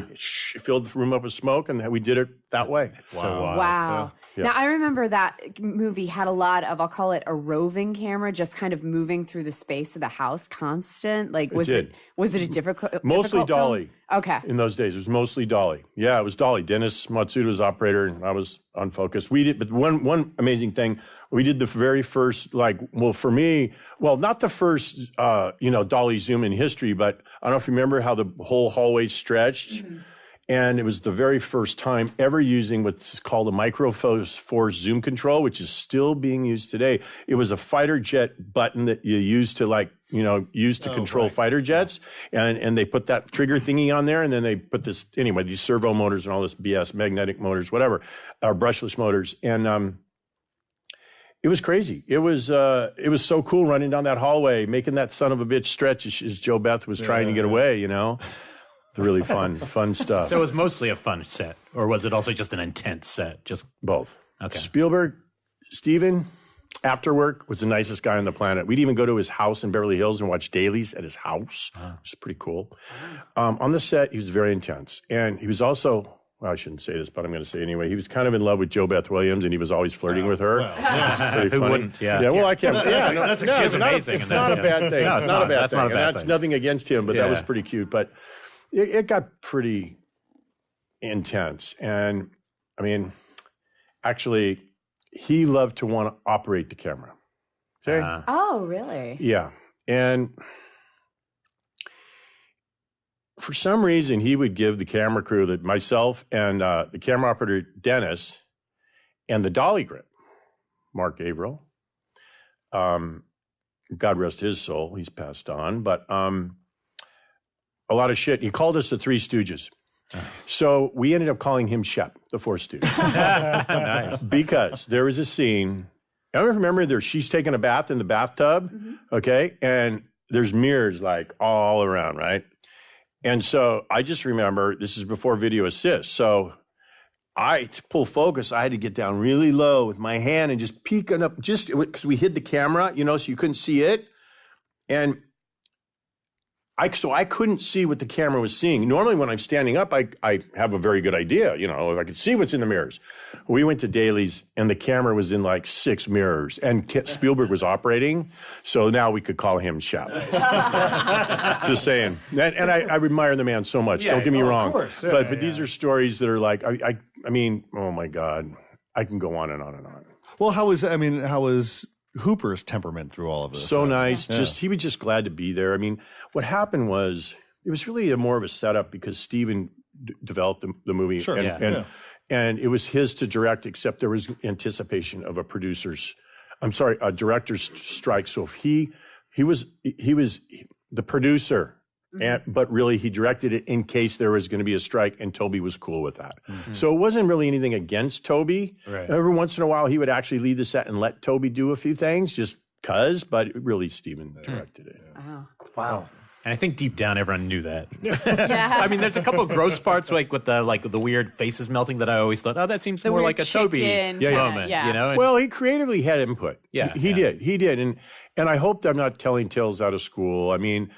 filled the room up with smoke and we did it that way. Wow. Yeah. Now, I remember that movie had a lot of, I'll call it a roving camera, just kind of moving through the space of the house constant. Like, was it a difficult Mostly dolly. Film? Okay. In those days, it was mostly dolly. Yeah, it was dolly. Dennis Matsuda was operator and I was on focus. But one amazing thing, we did the very first, for me, not the first, dolly zoom in history, but I don't know if you remember how the whole hallway stretched. Mm-hmm. And it was the very first time ever using what's called a micro force zoom control, which is still being used today. It was a fighter jet button that you used to control fighter jets. And they put that trigger thingy on there. And then they put these servo motors and all this BS, magnetic motors, whatever, brushless motors. And, it was crazy. It was so cool running down that hallway, making that son of a bitch stretch as Joe Beth was trying to get away, Really fun stuff. So it was mostly a fun set, or was it also just an intense set? Just both. Okay. Spielberg, Steven, after work, was the nicest guy on the planet. We'd even go to his house in Beverly Hills and watch dailies at his house, which is pretty cool. On the set, he was very intense. And he was also, I shouldn't say this, but I'm going to say it anyway. He was kind of in love with Jo Beth Williams, and he was always flirting with her. Pretty Who funny. Wouldn't? Yeah, well, I can't. She's amazing. It's not a bad thing. No, it's not a bad thing. And that's nothing against him, but that was pretty cute. But it got pretty intense. And, I mean, actually, he loved to want to operate the camera. Okay? Oh, really? Yeah. And for some reason, he would give the camera crew, myself and the camera operator, Dennis, and the dolly grip, Mark Averill. God rest his soul. He's passed on. But a lot of shit. He called us the Three Stooges. So we ended up calling him Shep, the Fourth Stooge. Nice. Because there was a scene, I don't remember, she's taking a bath in the bathtub, okay? And there's mirrors all around, right? And so I just remember, this is before video assist. So to pull focus, I had to get down really low with my hand and just peeking up, just because we hid the camera, so you couldn't see it. And so I couldn't see what the camera was seeing. Normally when I'm standing up, I have a very good idea, I could see what's in the mirrors. We went to dailies and the camera was in 6 mirrors and Spielberg was operating. So now we could call him Shep. Just saying. And I admire the man so much. Don't get me wrong. Of course. But these are stories that are I mean, oh my God, I can go on and on and on. Well, how was Hooper's temperament through all of this? So nice. Yeah. He was just glad to be there. I mean, what happened was it was really more of a setup because Steven developed the movie. Sure. And it was his to direct, except there was anticipation of a director's strike. So if he was the producer but really he directed it in case there was going to be a strike, and Toby was cool with that. So it wasn't really anything against Toby. Right. Every once in a while he would actually leave the set and let Toby do a few things just because, but really Steven directed it. Wow. And I think deep down everyone knew that. I mean, there's a couple of gross parts like with the weird faces melting that I always thought, oh, that seems more like a Toby moment. You know? And, well, he creatively had input. Yeah, he did. And I hope that I'm not telling tales out of school. I mean,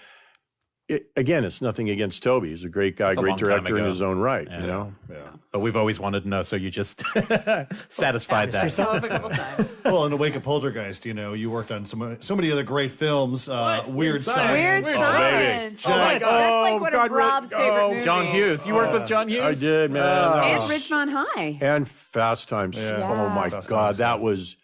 again, it's nothing against Toby. He's a great guy, great director in his own right, you know? But we've always wanted to know, so you just satisfied that. A couple times. Well, in the wake of Poltergeist, you know, you worked on so many other great films. Weird Science. Weird Science. Oh, my God. That's like one of Rob's favorite movies. John Hughes. You worked with John Hughes? I did, man. And Ridgemont High. And Fast Times. Yeah. Oh, my Fast God. Times, That was...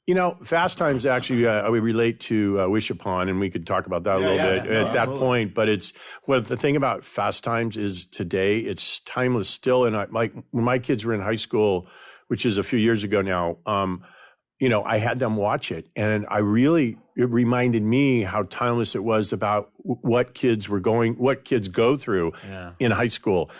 You know, Fast Times actually we relate to Wish Upon, and we could talk about that a little bit at that point. But it's the thing about Fast Times is today it's timeless still. And like when my kids were in high school, which is a few years ago now, you know, I had them watch it, and it reminded me how timeless it was about what kids go through in high school.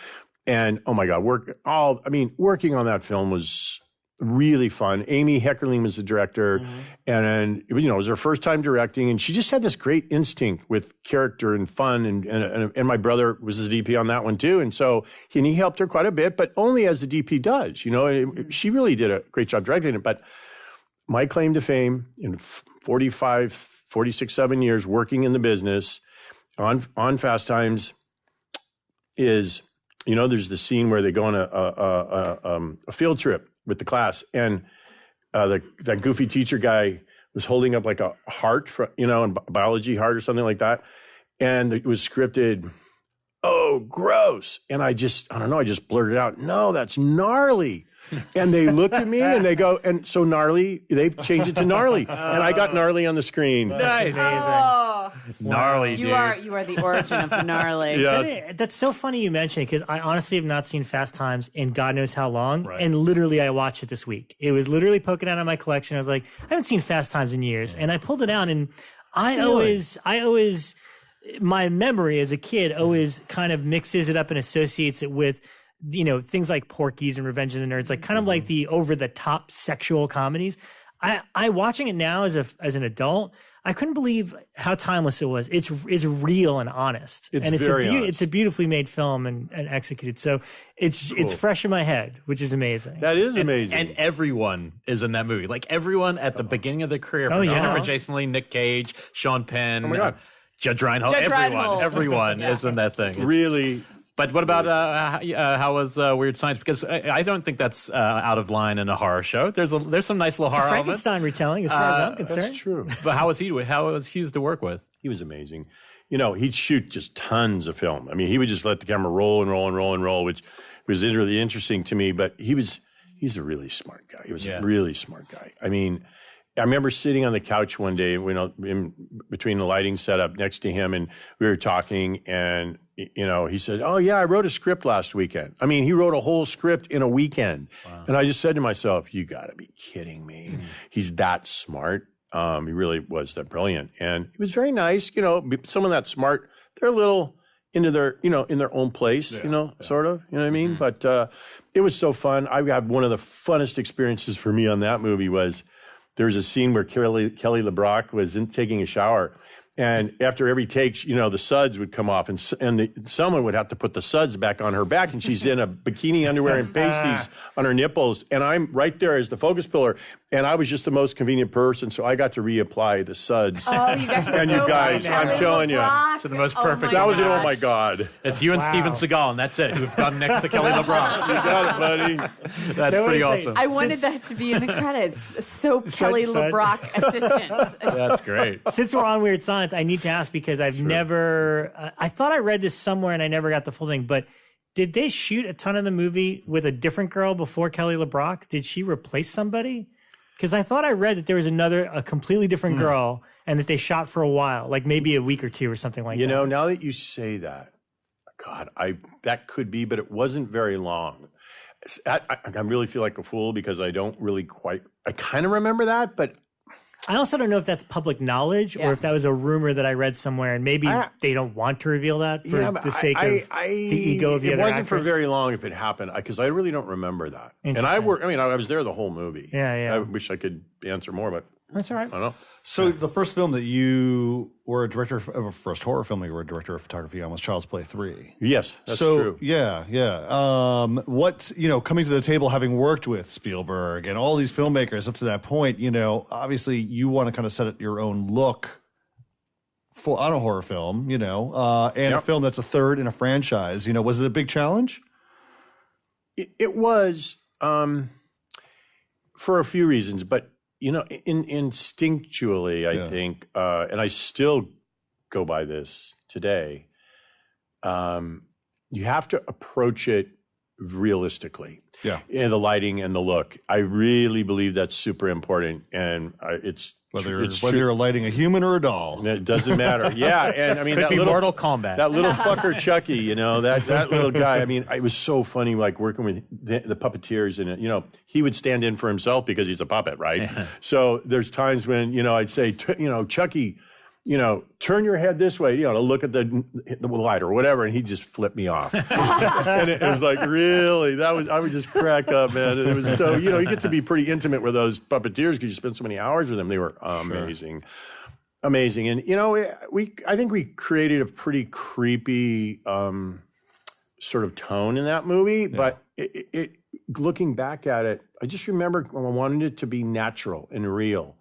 And oh my God, working on that film was really fun. Amy Heckerling was the director, and you know, it was her first time directing, and she just had this great instinct with character and fun. And my brother was the DP on that one too, and so he helped her quite a bit, but only as the DP does, you know. She really did a great job directing it. But my claim to fame in 46, 7 years working in the business on Fast Times is, you know, there's the scene where they go on a field trip with the class, and that goofy teacher guy was holding up like a heart, you know, in biology heart or something like that, and it was scripted. Oh, gross! And I just blurted out, "No, that's gnarly." And they looked at me and they go, and so gnarly, they changed it to gnarly, and I got gnarly on the screen. Nice. Oh, Gnarly, dude. You are the origin of gnarly. Yeah. That's so funny you mention it, because I honestly have not seen Fast Times in God knows how long. Right. And literally I watched it this week. It was literally poking out of my collection. I was like, I haven't seen Fast Times in years. And I pulled it out, and I always, my memory as a kid always kind of mixes it up and associates it with, you know, things like Porky's and Revenge of the Nerds, like kind of like the over the top sexual comedies. I watching it now as an adult, I couldn't believe how timeless it was. It's real and honest. It's a beautifully made film and executed. So it's fresh in my head, which is amazing. That is amazing. And everyone is in that movie. Like everyone at the beginning of their career, from Jennifer Jason Leigh, Nick Cage, Sean Penn, oh my God. Judge Reinhold, everyone is in that thing. Really. But what about how was Weird Science? Because I don't think that's out of line in a horror show. There's some nice little horror elements. Frankenstein retelling, as far as I'm concerned. That's true. But how was Hughes to work with? He was amazing. You know, he'd shoot just tons of film. I mean, he would just let the camera roll and roll and roll and roll, which was really interesting to me. But he's a really smart guy. He was a really smart guy. I mean, I remember sitting on the couch one day, you know, in between the lighting setup next to him, and we were talking, and you know, he said, "Oh yeah, I wrote a script last weekend." I mean, he wrote a whole script in a weekend, and I just said to myself, "You got to be kidding me! He's that smart." He really was that brilliant, and he was very nice. You know, someone that smart, they're a little into their, you know, in their own place, you know, sort of, you know what I mean? But it was so fun. I had one of the funnest experiences for me on that movie was. There was a scene where Kelly LeBrock was taking a shower, and after every take, you know, the suds would come off, and someone would have to put the suds back on her back, and she's in a bikini, underwear, and pasties on her nipples, and I'm right there as the focus pillar, and I was just the most convenient person, so I got to reapply the suds. Oh, you guys! And you guys, I'm telling you, so the most perfect. That was an oh my God! It's you and Steven Seagal, and that's it. Who've gone next to Kelly LeBrock? You got it, buddy. That's pretty awesome. I wanted that to be in the credits. So Kelly LeBrock assistant. That's great. Since we're on Weird Science, I need to ask, because I've never, I thought I read this somewhere and I never got the full thing, but did they shoot a ton of the movie with a different girl before Kelly LeBrock? Did she replace somebody? Because I thought I read that there was a completely different girl, and that they shot for a while, like maybe a week or two or something like that. You know, now that you say that, God, that could be, but it wasn't very long. I really feel like a fool because I don't really I kind of remember that, but I also don't know if that's public knowledge or if that was a rumor that I read somewhere, and maybe they don't want to reveal that for the sake of the ego of the other actress. It wasn't for very long if it happened, because I really don't remember that. And I was there the whole movie. Yeah. I wish I could answer more, but that's all right. I don't know. So the first film that you were a director of, first horror film you were a director of photography on was Child's Play 3. Yes, that's true. Yeah. What, coming to the table, having worked with Spielberg and all these filmmakers up to that point, obviously you want to kind of set your own look on a horror film, and a film that's a third in a franchise. Was it a big challenge? It was for a few reasons, but instinctually, I think, and I still go by this today, you have to approach it realistically. Yeah. And the lighting and the look. I really believe that's super important. And it's whether you're lighting a human or a doll. It doesn't matter. Yeah. And I mean, Could be Mortal Kombat. That little fucker Chucky, that little guy. I mean, it was so funny, like working with the puppeteers, and he would stand in for himself because he's a puppet, right? Yeah. So there's times when I'd say, Chucky, turn your head this way, to look at the light or whatever, and he'd just flip me off. And it was like, really, I would just crack up, man. It was so, you get to be pretty intimate with those puppeteers because you spend so many hours with them. They were amazing. Sure. Amazing. And, I think we created a pretty creepy sort of tone in that movie, but it looking back at it, I just remember I wanted it to be natural and real.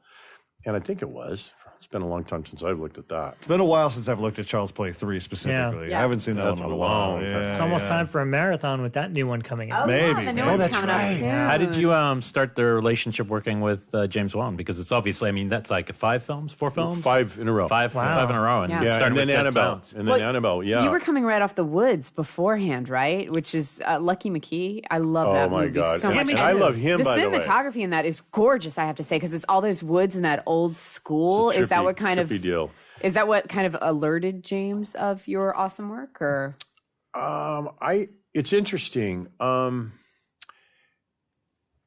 And I think it was. It's been a long time since I've looked at that. It's been a while since I've looked at Child's Play 3 specifically. Yeah. I haven't seen that one in a while. It's almost time for a marathon with that new one coming out. Maybe. The new one's coming up soon. How did you start the relationship working with James Wan? Because it's obviously, that's like 4 films? 5 in a row. Five in a row. And and then Annabelle. Annabelle, You were coming right off The Woods beforehand, right? Which is Lucky McKee. I love that movie so much. And I love him, by the way. The cinematography in that is gorgeous, I have to say, because it's all those woods and that old school. Is that what kind of deal? Is that what kind of alerted James of your awesome work, or? It's interesting. The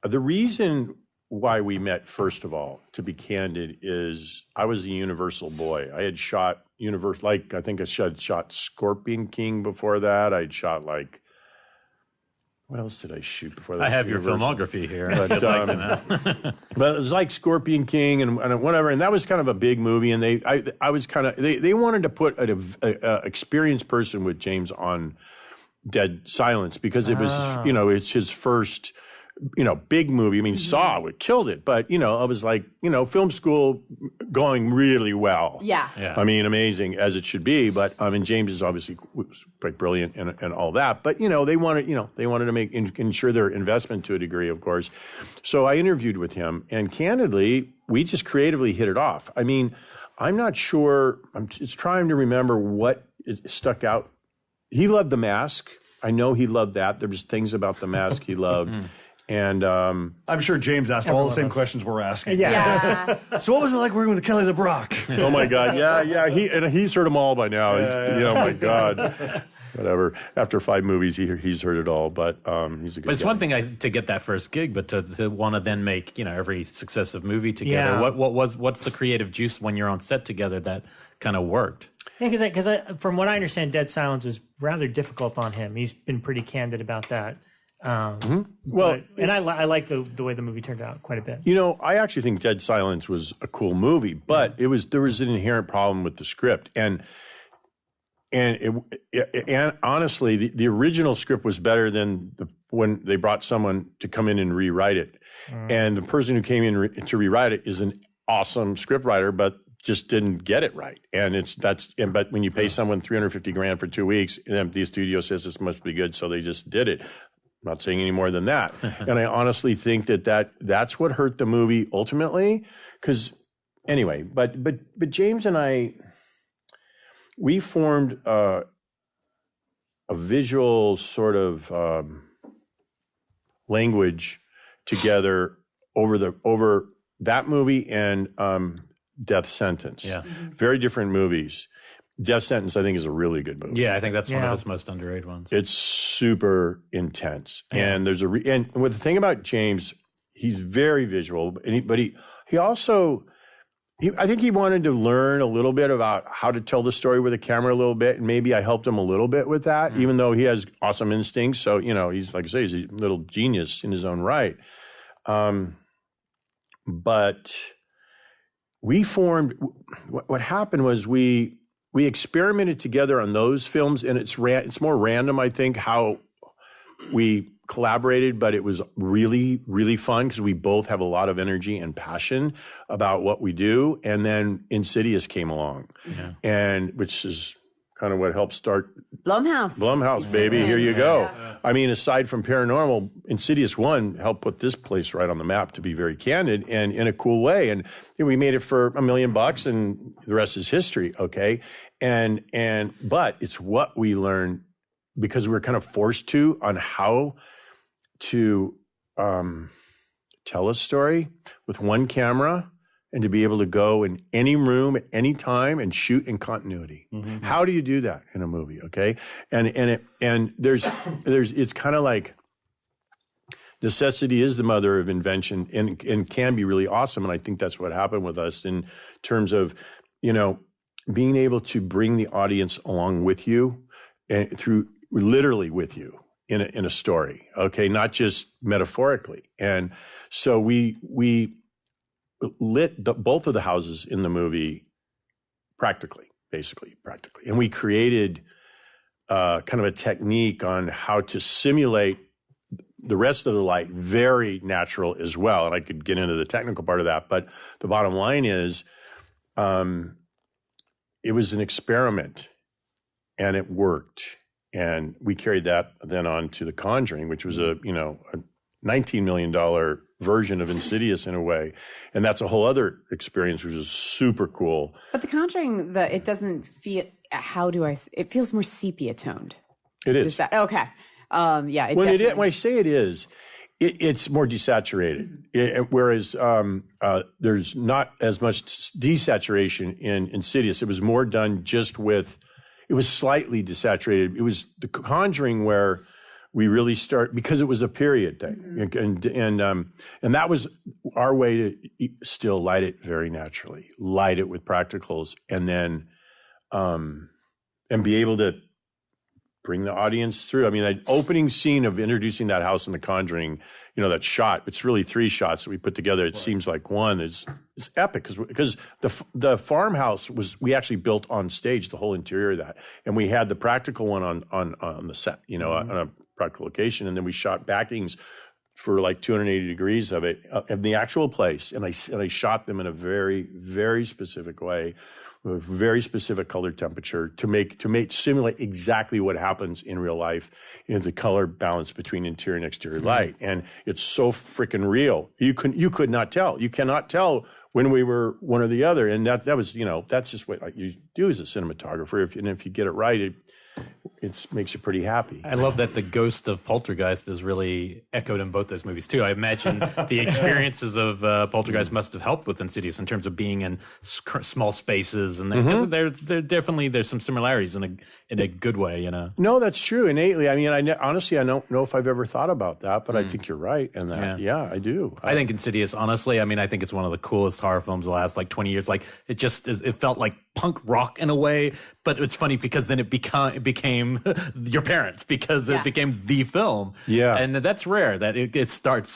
reason why we met, first of all, to be candid, is I was a Universal boy. I had shot I think I shot Scorpion King before that. I'd shot what else did I shoot before that? I have your filmography here. But, but it was like Scorpion King and whatever, and that was kind of a big movie. And they wanted to put an experienced person with James on Dead Silence because it was it's his first big movie. Saw it killed it, but I was like film school going really well. Yeah. Amazing as it should be. But and James is obviously quite brilliant and all that. But they wanted to ensure their investment to a degree, of course. So I interviewed with him, and candidly, we just creatively hit it off. I'm not sure. I'm just trying to remember what stuck out. He loved The Mask. I know he loved that. There was things about The Mask he loved. And I'm sure James asked all the same questions we're asking. Yeah. So what was it like working with Kelly LeBrock? Oh my God. Yeah. He's heard them all by now. Oh my God. Whatever. After 5 movies, he's heard it all. But he's a good guy. It's one thing to get that first gig, but to want to then make every successive movie together. Yeah. What's the creative juice when you're on set together that kind of worked? Yeah, because from what I understand, Dead Silence was rather difficult on him. He's been pretty candid about that. Well, and I like the way the movie turned out quite a bit. I actually think Dead Silence was a cool movie, but there was an inherent problem with the script, and honestly, the original script was better than when they brought someone to come in and rewrite it, and the person who came in to rewrite it is an awesome script writer, but just didn't get it right. But when you pay someone $350,000 for 2 weeks, and the studio says this must be good, so they just did it. I'm not saying any more than that. And I honestly think that's what hurt the movie ultimately. Because anyway, but James and I, we formed a visual sort of language together over that movie and Death Sentence. Yeah. Very different movies. Death Sentence, I think, is a really good movie. Yeah, I think that's one of his most underrated ones. It's super intense, and there's and with the thing about James, he's very visual, but he also I think he wanted to learn a little bit about how to tell the story with a camera a little bit, and maybe I helped him a little bit with that, even though he has awesome instincts. So, he's, like I say, he's a little genius in his own right. But we formed, what happened was we experimented together on those films, and it's more random, I think, how we collaborated, but it was really, really fun because we both have a lot of energy and passion about what we do. And then Insidious came along, and which is kind of what helped start Blumhouse, baby. Here you go. Yeah. I mean, aside from paranormal, Insidious 1 helped put this place right on the map, to be very candid, and in a cool way. And we made it for $1 million, and the rest is history. Okay. But it's what we learned because we were kind of forced to on how to tell a story with one camera and to be able to go in any room at any time and shoot in continuity. Mm-hmm. How do you do that in a movie? Okay. And there's it's kind of like necessity is the mother of invention and can be really awesome. And I think that's what happened with us in terms of, being able to bring the audience along with you and literally with you in a story. Okay. Not just metaphorically. And so we lit both of the houses in the movie basically practically. And we created kind of a technique on how to simulate the rest of the light, very natural as well. And I could get into the technical part of that, but the bottom line is it was an experiment and it worked. And we carried that then on to The Conjuring, which was a $19 million version of Insidious in a way. And that's a whole other experience, which is super cool. But The Conjuring, it doesn't feel, it feels more sepia toned. It is. Okay. Yeah. When I say it is, it's more desaturated. Whereas there's not as much desaturation in Insidious. It was more done just with, it was slightly desaturated. It was The Conjuring where we really start, because it was a period thing. And that was our way to still light it very naturally, light it with practicals, and then, and be able to bring the audience through. I mean, that opening scene of introducing that house in The Conjuring, that shot, it's really 3 shots that we put together. It seems like one. It's epic because the farmhouse we actually built on stage, the whole interior of that. And we had the practical one on the set, on a practical location. And then we shot backings for like 280 degrees of it in the actual place. And I shot them in a very, very specific way, with a very specific color temperature to simulate exactly what happens in real life, the color balance between interior and exterior light. And it's so freaking real. You could not tell. You cannot tell when we were one or the other. And that was, that's just what you do as a cinematographer. If you get it right, it makes you pretty happy. I love that the ghost of Poltergeist is really echoed in both those movies too. I imagine the experiences of Poltergeist must have helped with Insidious in terms of being in small spaces, and because there's some similarities in a good way, No, that's true innately. I mean, honestly, I don't know if I've ever thought about that, but I think you're right in that. Yeah, I do. I think Insidious, honestly, I think it's one of the coolest horror films of the last 20 years. Like it felt like punk rock in a way, but it's funny because then it became your parents, because it became the film. Yeah. And that's rare that it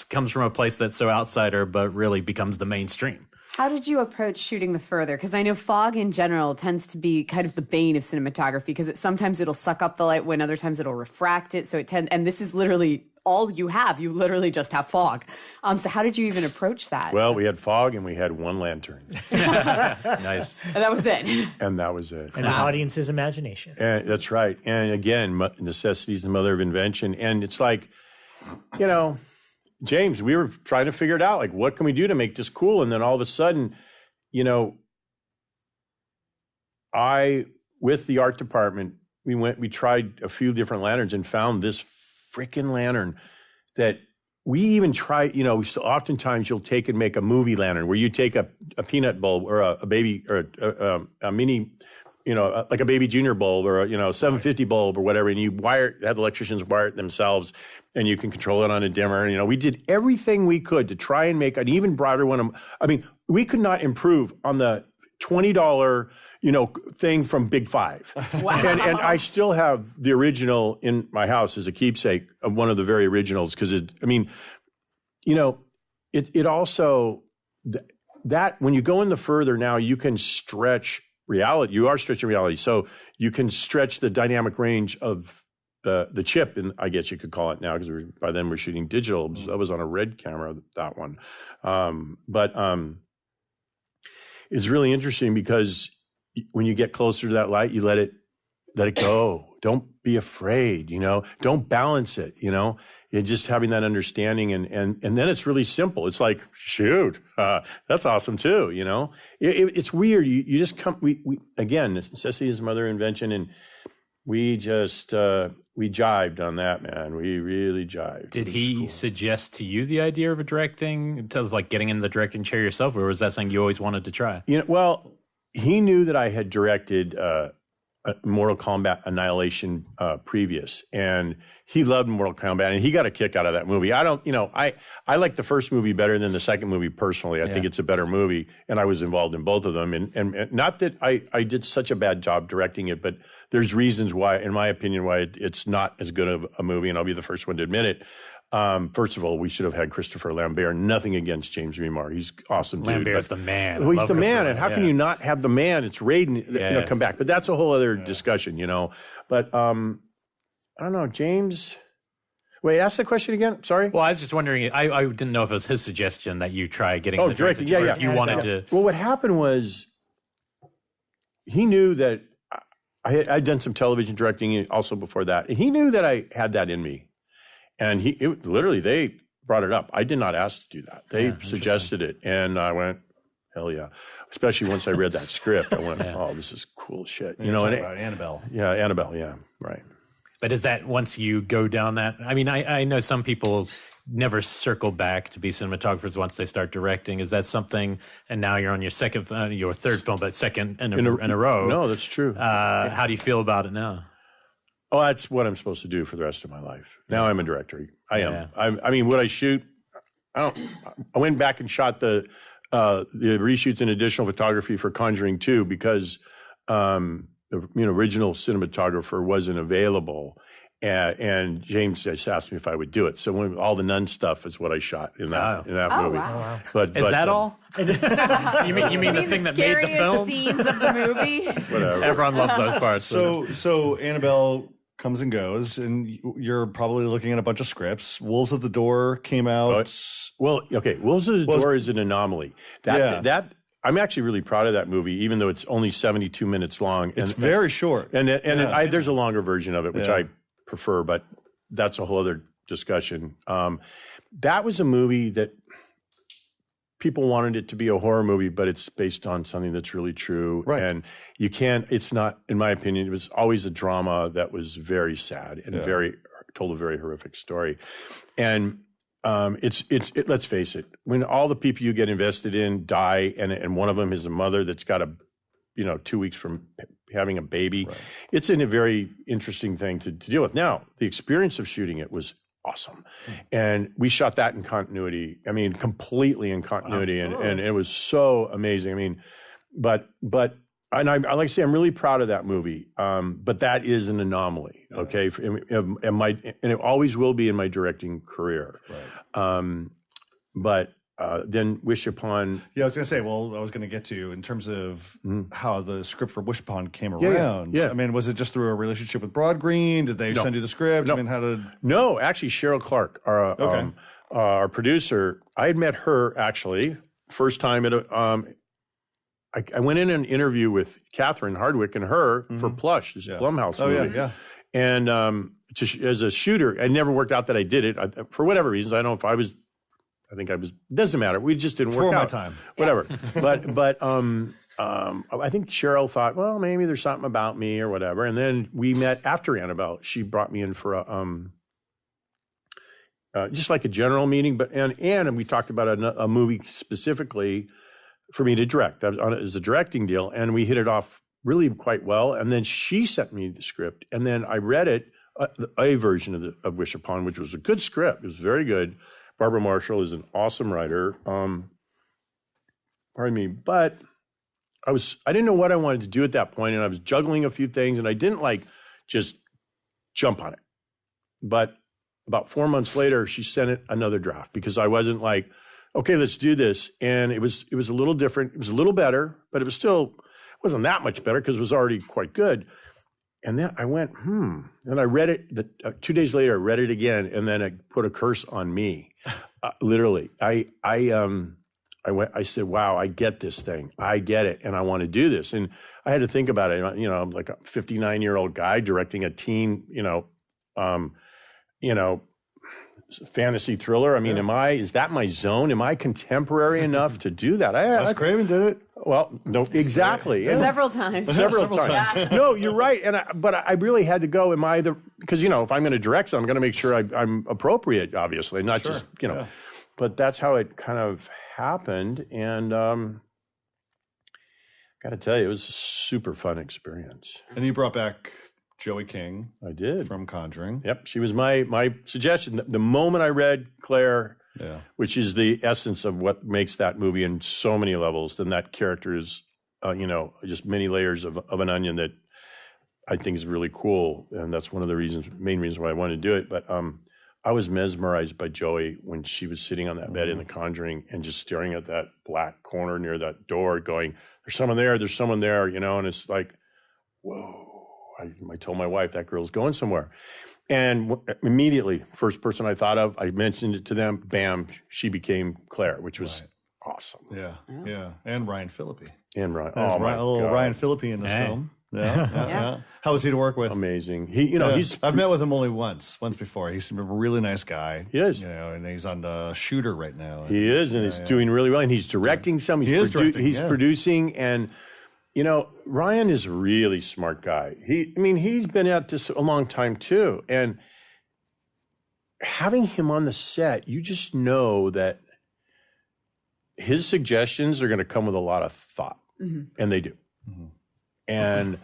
comes from a place that's so outsider, but really becomes the mainstream. How did you approach shooting the further? Because I know fog in general tends to be kind of the bane of cinematography, because sometimes it'll suck up the light when other times it'll refract it. So and this is literally all you have. You literally just have fog. So how did you even approach that? Well, we had fog and we had one lantern. Nice. And that was it. And that was it. And the audience's imagination. And that's right. And again, necessity is the mother of invention. And it's like, James, we were trying to figure it out. What can we do to make this cool? And then all of a sudden, with the art department, we tried a few different lanterns and found this freaking lantern that we even try, so oftentimes you'll take and make a movie lantern where you take a peanut bulb or a baby or a mini, like a Baby Junior bulb or a 750 bulb or whateve, and you have electricians wire it themselves, and you can control it on a dimmer. We did everything we could to try and make an even brighter one. I mean, we could not improve on the $20, thing from Big Five. Wow. And I still have the original in my house as a keepsake of one of the very originals, because it also, that when you go in the further now, you can stretch reality. You are stretching reality. So you can stretch the dynamic range of the chip, and I guess you could call it now, because by then we're shooting digital. That was on a red camera, that one. But it's really interesting because when you get closer to that light, you let it go. Don't be afraid, don't balance it, You're just having that understanding, and then it's really simple. It's like, shoot, that's awesome too, It's weird. You just come, we again, necessity is the mother of invention, and we just, we jived on that, man. We really jived. Did he suggest to you the idea of getting in the directing chair yourself, or was that something you always wanted to try? Well, he knew that I had directed Mortal Kombat Annihilation previous, and he loved Mortal Kombat, and he got a kick out of that movie. I like the first movie better than the second movie personally. I think it's a better movie, and I was involved in both of them. And not that I did such a bad job directing it, but there's reasons why, in my opinion, why it's not as good of a movie, and I'll be the first one to admit it. First of all, we should have had Christopher Lambert. Nothing against James Remar. He's awesome dude. Lambert's the man. Well, he's the man, and how can you not have the man? It's Raiden, come back. But that's a whole other discussion, But I don't know, James. Wait, ask the question again. Sorry. Well, I was just wondering. I didn't know if it was his suggestion that you try getting the directing. Yeah. If you wanted to. Well, what happened was he knew that I'd done some television directing also before that, and he knew that I had that in me. And they brought it up. I did not ask to do that. They suggested it, and I went, hell yeah. Especially once I read that script, I went, oh, this is cool shit. About Annabelle. Yeah, Annabelle. Yeah, right. But is that once you go down that? I mean, I know some people never circle back to be cinematographers once they start directing. Is that something? And now you're on your third film, but second in a row. No, that's true. How do you feel about it now? Oh, that's what I'm supposed to do for the rest of my life. Now I'm a director. I am. I mean, would I shoot? I went back and shot the reshoots and additional photography for Conjuring 2 because the original cinematographer wasn't available, and James just asked me if I would do it. So all the nun stuff is what I shot in that movie. Wow. But is that all? you mean the thing that made the film? Scenes of the movie. Whatever. Everyone loves those parts. So Annabelle comes and goes, and you're probably looking at a bunch of scripts. Wolves at the Door came out. Wolves at the Door is an anomaly. That I'm actually really proud of that movie, even though it's only 72 minutes long. It's very short. And there's a longer version of it, which I prefer, but that's a whole other discussion. That was a movie that people wanted it to be a horror movie, but it's based on something that's really true. Right. And it's not, in my opinion, it was always a drama that was very sad and told a very horrific story. And let's face it, when all the people you get invested in die, and one of them is a mother that's got 2 weeks from having a baby, it's a very interesting thing to deal with. Now, the experience of shooting it was awesome. And we shot that in continuity. I mean, completely in continuity. Wow. And it was so amazing. I mean, but I like to say, I'm really proud of that movie. But that is an anomaly. Okay. And it always will be in my directing career. Right. But then Wish Upon. Yeah, I was going to say, I was going to get to in terms of how the script for Wish Upon came around. Yeah. I mean, was it just through a relationship with Broad Green? Did they send you the script? No. I mean, how did? No, actually, Cheryl Clark, our producer, I had met her actually first time at I went in an interview with Catherine Hardwick and her for Plush, this Blumhouse movie. Yeah. And as a shooter, it never worked out that I did it for whatever reasons. I don't know if I was. Doesn't matter. We just didn't work out. Before my time. Whatever. But I think Cheryl thought, well, maybe there's something about me or whatever. And then we met after Annabelle. She brought me in for just like a general meeting. And we talked about a movie specifically for me to direct. That was a directing deal. And we hit it off really quite well. And then she sent me the script, and then I read it, a version of Wish Upon, which was a good script. It was very good. Barbara Marshall is an awesome writer. Pardon me, but I didn't know what I wanted to do at that point, and I was juggling a few things, and I didn't just jump on it. But about 4 months later, she sent it another draft because I wasn't like, okay, let's do this. And it was a little different. It was a little better, but it wasn't that much better because it was already quite good. And then I went, And I read it. 2 days later, I read it again, and then I put a curse on me. Literally, I said, wow, I get this thing. I get it, and I want to do this. And I had to think about it. I'm like a 59-year-old guy directing a teen, fantasy thriller. I mean, is that my zone? Am I contemporary enough to do that? Wes Craven did it. Well, no, exactly. Yeah. Several times. Several times. Yeah. No, you're right. But I really had to go. Because, if I'm going to direct something, I'm going to make sure I'm appropriate, obviously, not just. But that's how it kind of happened. And got to tell you, it was a super fun experience. And you brought back Joey King. I did. From Conjuring. Yep. She was my suggestion. The moment I read Claire, which is the essence of what makes that movie in so many levels, then that character is, just many layers of an onion that I think is really cool. And that's one of the main reasons why I wanted to do it. But I was mesmerized by Joey when she was sitting on that bed in The Conjuring and just staring at that black corner near that door going, there's someone there, and it's like, whoa. I told my wife, that girl's going somewhere. And immediately, first person I thought of, I mentioned it to them, bam, she became Claire, which was awesome. Yeah. And Ryan Phillippe. Ryan Phillippe in this film. Yeah. How was he to work with? Amazing. I've met with him only once before. He's a really nice guy. He is. And he's on the Shooter right now. He is, and he's doing really well. And he's directing some. He's producing, and Ryan is a really smart guy. He's been at this a long time too. And having him on the set, you just know that his suggestions are going to come with a lot of thought, and they do. Mm-hmm. And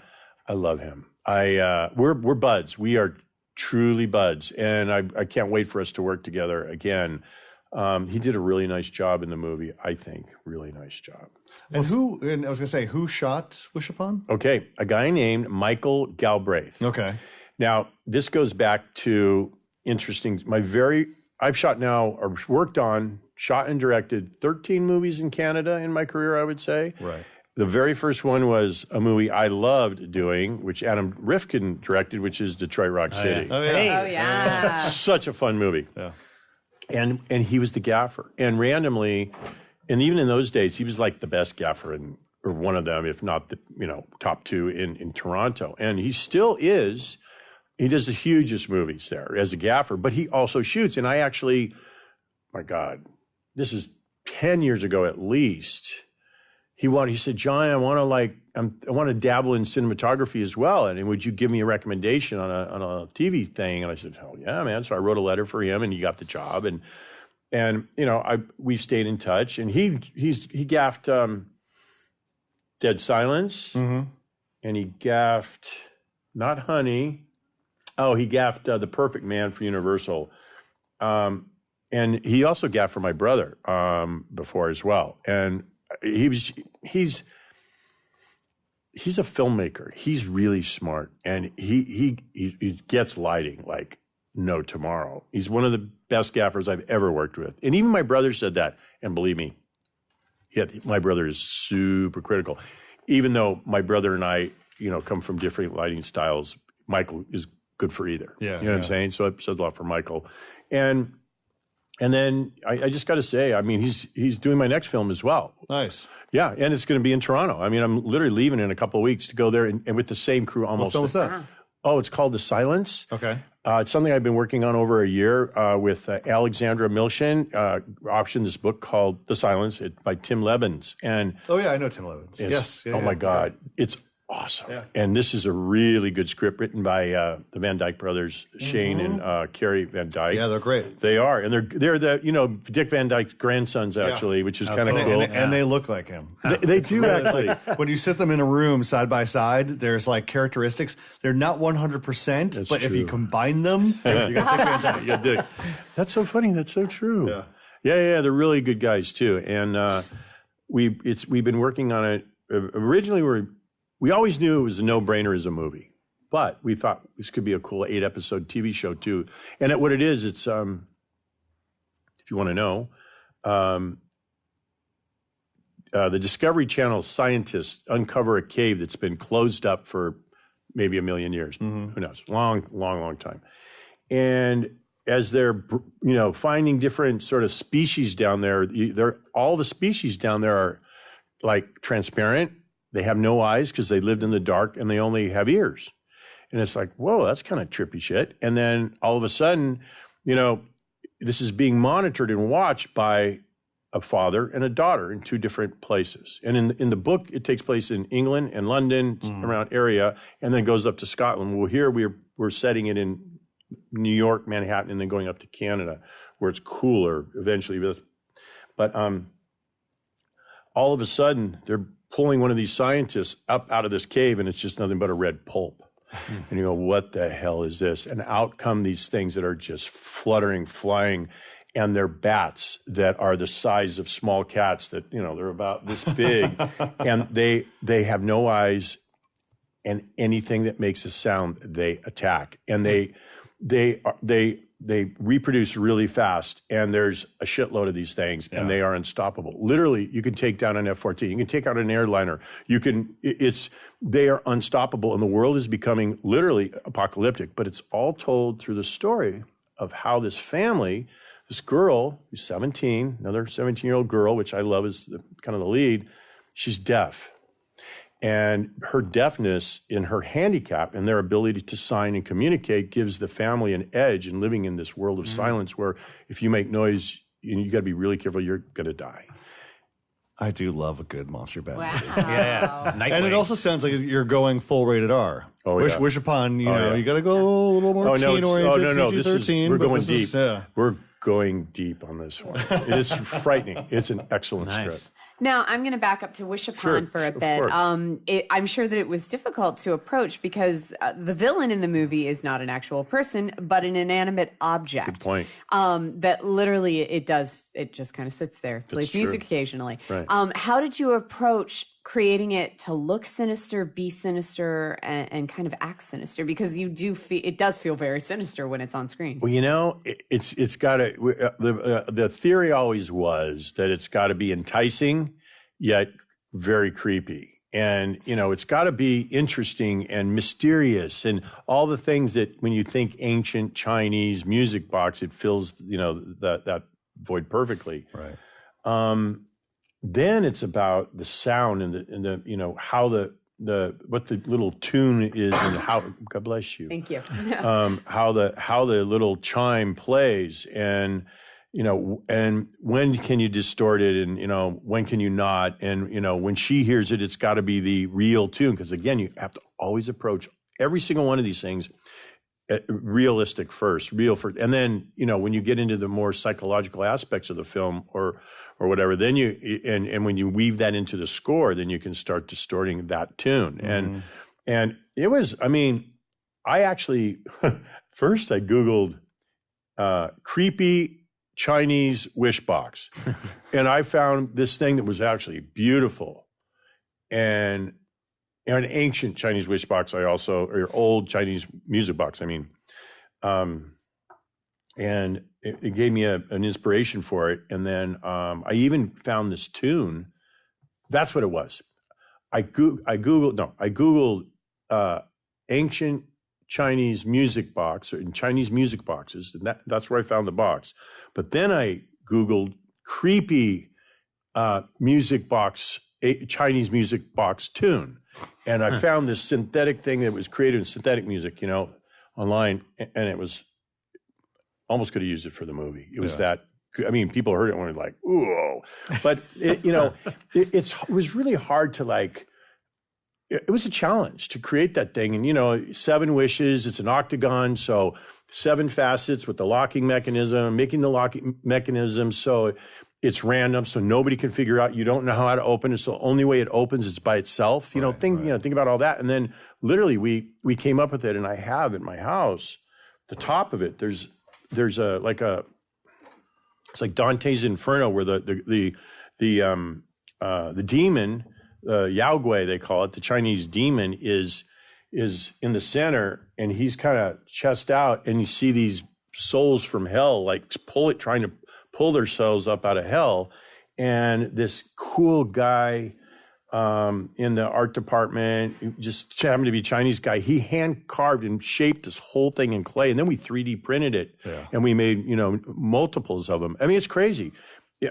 I love him. We're buds. We are truly buds, and I can't wait for us to work together again. He did a really nice job in the movie, I think. Really nice job. And I was going to say, who shot Wish Upon? Okay, a guy named Michael Galbraith. Okay. Now, this goes back to interesting. I've shot and directed 13 movies in Canada in my career, I would say. Right. The very first one was a movie I loved doing, which Adam Rifkin directed, which is Detroit Rock City. Oh, yeah. Such a fun movie. Yeah. And he was the gaffer. And randomly, and even in those days, he was like the best gaffer or one of them, if not the top two in Toronto. And he still is. He does the hugest movies there as a gaffer, but he also shoots. And I actually, my God, this is 10 years ago at least. He said, John, I want to dabble in cinematography as well. And would you give me a recommendation on a TV thing? And I said, hell yeah, man. So I wrote a letter for him, and he got the job. And we stayed in touch. And he gaffed Dead Silence, and he gaffed not Honey. Oh, he gaffed The Perfect Man for Universal. And he also gaffed for my brother before as well. And he's a filmmaker. He's really smart, and he gets lighting like no tomorrow. He's one of the best gaffers I've ever worked with. And even my brother said that, and believe me, my brother is super critical. Even though my brother and I, come from different lighting styles, Michael is good for either. Yeah, what I'm saying? So I said a lot for Michael. And then I just got to say, he's doing my next film as well. Nice. Yeah, and it's going to be in Toronto. I'm literally leaving in a couple of weeks to go there and with the same crew almost. What film is that? Oh, it's called The Silence. Okay. It's something I've been working on over a year with Alexandra Milshin, optioned this book called The Silence by Tim Lebbins. And oh, yeah, I know Tim Lebbins. Yes. My God. It's awesome. Yeah. And this is a really good script written by the Van Dyke brothers, Shane and Carrie Van Dyke. Yeah, they're great. They are, and they're the Dick Van Dyke's grandsons actually, which is kind of cool. And they look like him. They do actually. When you sit them in a room side by side, there's like characteristics. They're not 100%, but if you combine them, you got Dick Van Dyke. Yeah, Dick. That's so funny. That's so true. Yeah. Yeah. They're really good guys too, and we've been working on it. Originally, we always knew it was a no-brainer as a movie, but we thought this could be a cool 8-episode TV show too. And what it is, it's if you want to know, the Discovery Channel scientists uncover a cave that's been closed up for maybe 1 million years. Who knows? Long time. And as they're finding different sort of species down there, all the species down there are like transparent. They have no eyes because they lived in the dark, and they only have ears. And it's like, whoa, that's kind of trippy shit. And then all of a sudden, this is being monitored and watched by a father and a daughter in 2 different places. And in the book, it takes place in England and London, around area, and then goes up to Scotland. Well, here we're setting it in New York, Manhattan, and then going up to Canada, where it's cooler eventually. But all of a sudden, they're pulling one of these scientists up out of this cave, and it's just nothing but a red pulp. And you go, what the hell is this? And out come these things that are just fluttering, flying, and they're bats that are the size of small cats that, they're about this big. And they have no eyes, and anything that makes a sound, they attack. And they reproduce really fast, and there's a shitload of these things, and they are unstoppable. Literally, you can take down an F-14, you can take out an airliner. They are unstoppable, and the world is becoming literally apocalyptic. But it's all told through the story of how this family, this girl who's 17, another 17-year-old girl, which I love as kind of the lead, she's deaf. And her deafness and her handicap and their ability to sign and communicate gives the family an edge in living in this world of silence where if you make noise, you got to be really careful, you're going to die. I do love a good monster bat movie. Yeah. And it also sounds like you're going full rated R. Wish upon, you got to go a little more teen-oriented, PG-13. We're going deep. We're going deep on this one. It's frightening. It's an excellent script. Now, I'm going to back up to Wish Upon for a bit. I'm sure that it was difficult to approach because the villain in the movie is not an actual person, but an inanimate object. Good point. That literally it just kind of sits there, plays music occasionally. Right. How did you approach creating it to look sinister, be sinister, and kind of act sinister? Because it does feel very sinister when it's on screen. Well, it's got to. The theory always was that it's got to be enticing, yet very creepy, and it's got to be interesting and mysterious, and all the things that when you think ancient Chinese music box, it fills that void perfectly. Right. Then it's about the sound and the how what the little tune is and how, God bless you. Thank you. How the little chime plays and and when can you distort it and when can you not, and when she hears it, it's got to be the real tune, because again, you have to always approach every single one of these things realistic first, and then when you get into the more psychological aspects of the film or whatever, then and when you weave that into the score, then you can start distorting that tune. And it was, I actually first I Googled creepy Chinese wish box, and I found this thing that was actually beautiful and an ancient Chinese wish box. Or old Chinese music box. And it gave me an inspiration for it. And then I even found this tune. That's what it was. I Googled ancient Chinese music box, or in Chinese music boxes, and that's where I found the box. But then I Googled creepy music box, Chinese music box tune. And I found this synthetic thing that was created in synthetic music, online, and it was almost could have used it for the movie. It was that. People heard it and were like, "Ooh!" But it was really hard to it was a challenge to create that thing. And, you know, 7 wishes, it's an octagon. So 7 facets with the locking mechanism, making the locking mechanism so it's random, so nobody can figure out. You don't know how to open it. So the only way it opens is by itself. You know, think about all that. And then literally we came up with it, and I have in my house, the top of it, there's a it's like Dante's Inferno, where the demon, Yao Gui, they call it, the Chinese demon, is in the center, and he's kind of chest out, and you see these souls from hell like trying to pull themselves up out of hell. And this cool guy in the art department, just happened to be a Chinese guy, he hand carved and shaped this whole thing in clay, and then we 3D printed it, and we made, you know, multiples of them. I mean, it's crazy.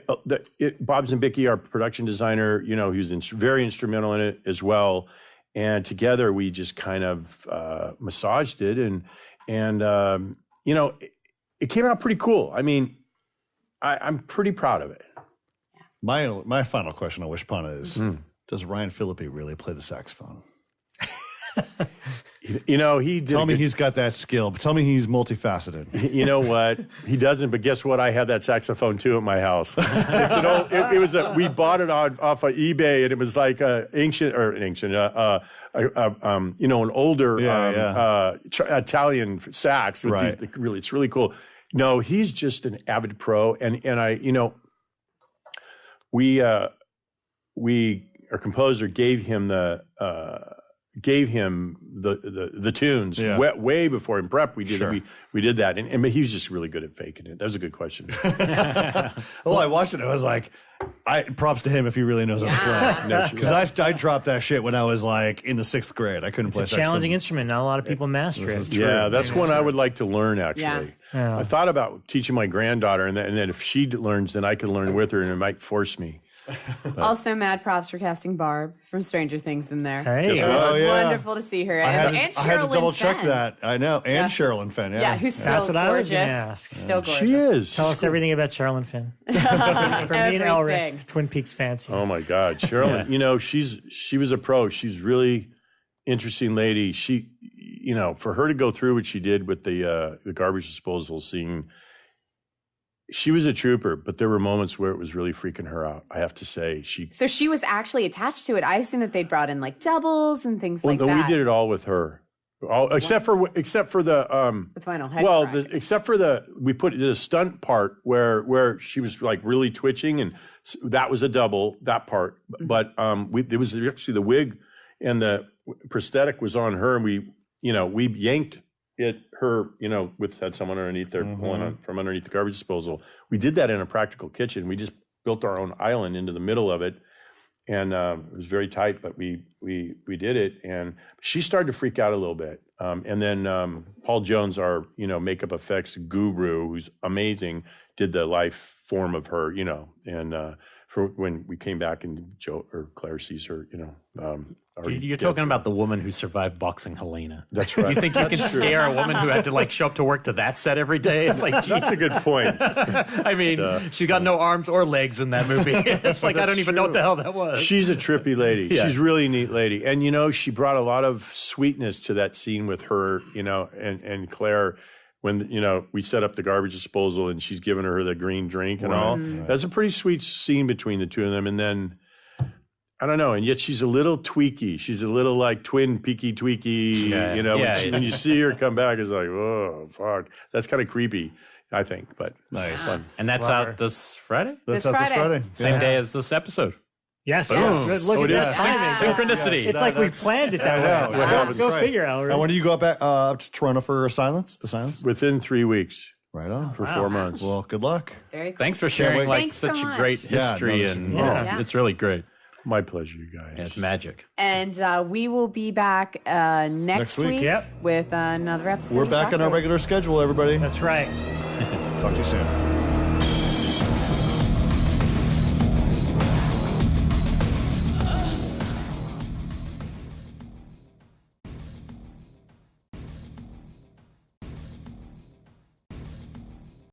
Bob Zembicki, our production designer, you know, he was very instrumental in it as well. And together we just kind of massaged it, and you know, it came out pretty cool. I mean, I'm pretty proud of it. My final question on Wish Upon is, does Ryan Phillippe really play the saxophone? You know, he did. Tell me he's got that skill, but tell me he's multifaceted. You know what? He doesn't, but guess what? I have that saxophone too at my house. It's an old, we bought it off of eBay, and it was like you know, an older Italian sax. With these, it's really cool. No, he's just an avid pro, and I, you know, our composer gave him the tunes way before in prep. We did we did that, and he was just really good at faking it. That was a good question. Well, I watched it. I was like, props to him if he really knows how to play. Because I dropped that shit when I was like in the 6th grade. I couldn't play. It's a challenging instrument. Not a lot of people master it. Yeah, that's one I would like to learn. Actually, I thought about teaching my granddaughter, and then if she learns, then I could learn with her, and it might force me. Also, mad props for casting Barb from Stranger Things in there. Hey. It was wonderful to see her. I had to double check that. I know. And Sherilyn Fenn. Yeah, who's still gorgeous. I was going to ask. Still gorgeous. She is. Tell us everything about Sherilyn Fenn. For me and Elric, Twin Peaks fans here. Oh my God, Sherilyn! You know, she was a pro. She's really interesting lady. She, you know, for her to go through what she did with the garbage disposal scene. She was a trooper, but there were moments where it was really freaking her out, I have to say. So she was actually attached to it. I assume that they'd brought in like doubles and things like that. We did it all with her. Except for the final head except for we put the stunt part where she was like really twitching, and that was a double, that part. But it was actually the wig and the prosthetic was on her, and we yanked her, you know, had someone underneath there pulling on from underneath the garbage disposal. We did that in a practical kitchen. We just built our own island into the middle of it, and it was very tight, but we did it. And she started to freak out a little bit. And then Paul Jones, our makeup effects guru, who's amazing, did the life form of her, and for when we came back and Claire sees her, You're talking about the woman who survived boxing Helena. That's right. You think you can scare a woman who had to show up to work to that set every day? It's like, that's a good point. I mean, she's got no arms or legs in that movie. It's like, I don't even know what the hell that was. She's a trippy lady. Yeah. She's really a neat lady. And, she brought a lot of sweetness to that scene with her, and Claire when, we set up the garbage disposal and she's giving her the green drink and all. Right. That's a pretty sweet scene between the two of them. And then, I don't know, and yet she's a little tweaky. She's a little like twin peaky tweaky. Yeah. When you see her come back, it's like, oh, fuck. That's kind of creepy, I think, but nice. Fun. And that's out this Friday? That's out this Friday. Same day as this episode. Yes. Boom. Good. Look at that timing. Synchronicity. It's like we planned it that way. Go figure, Elric. And when do you go back up to Toronto for Silence? The Silence? Within 3 weeks. Right on. For 4 months. Well, good luck. Very cool. Thanks for sharing such a great history. It's really great. My pleasure, you guys. Yeah, it's magic. And we will be back next week with another episode. We're back on our regular schedule, everybody. That's right. Talk to you soon.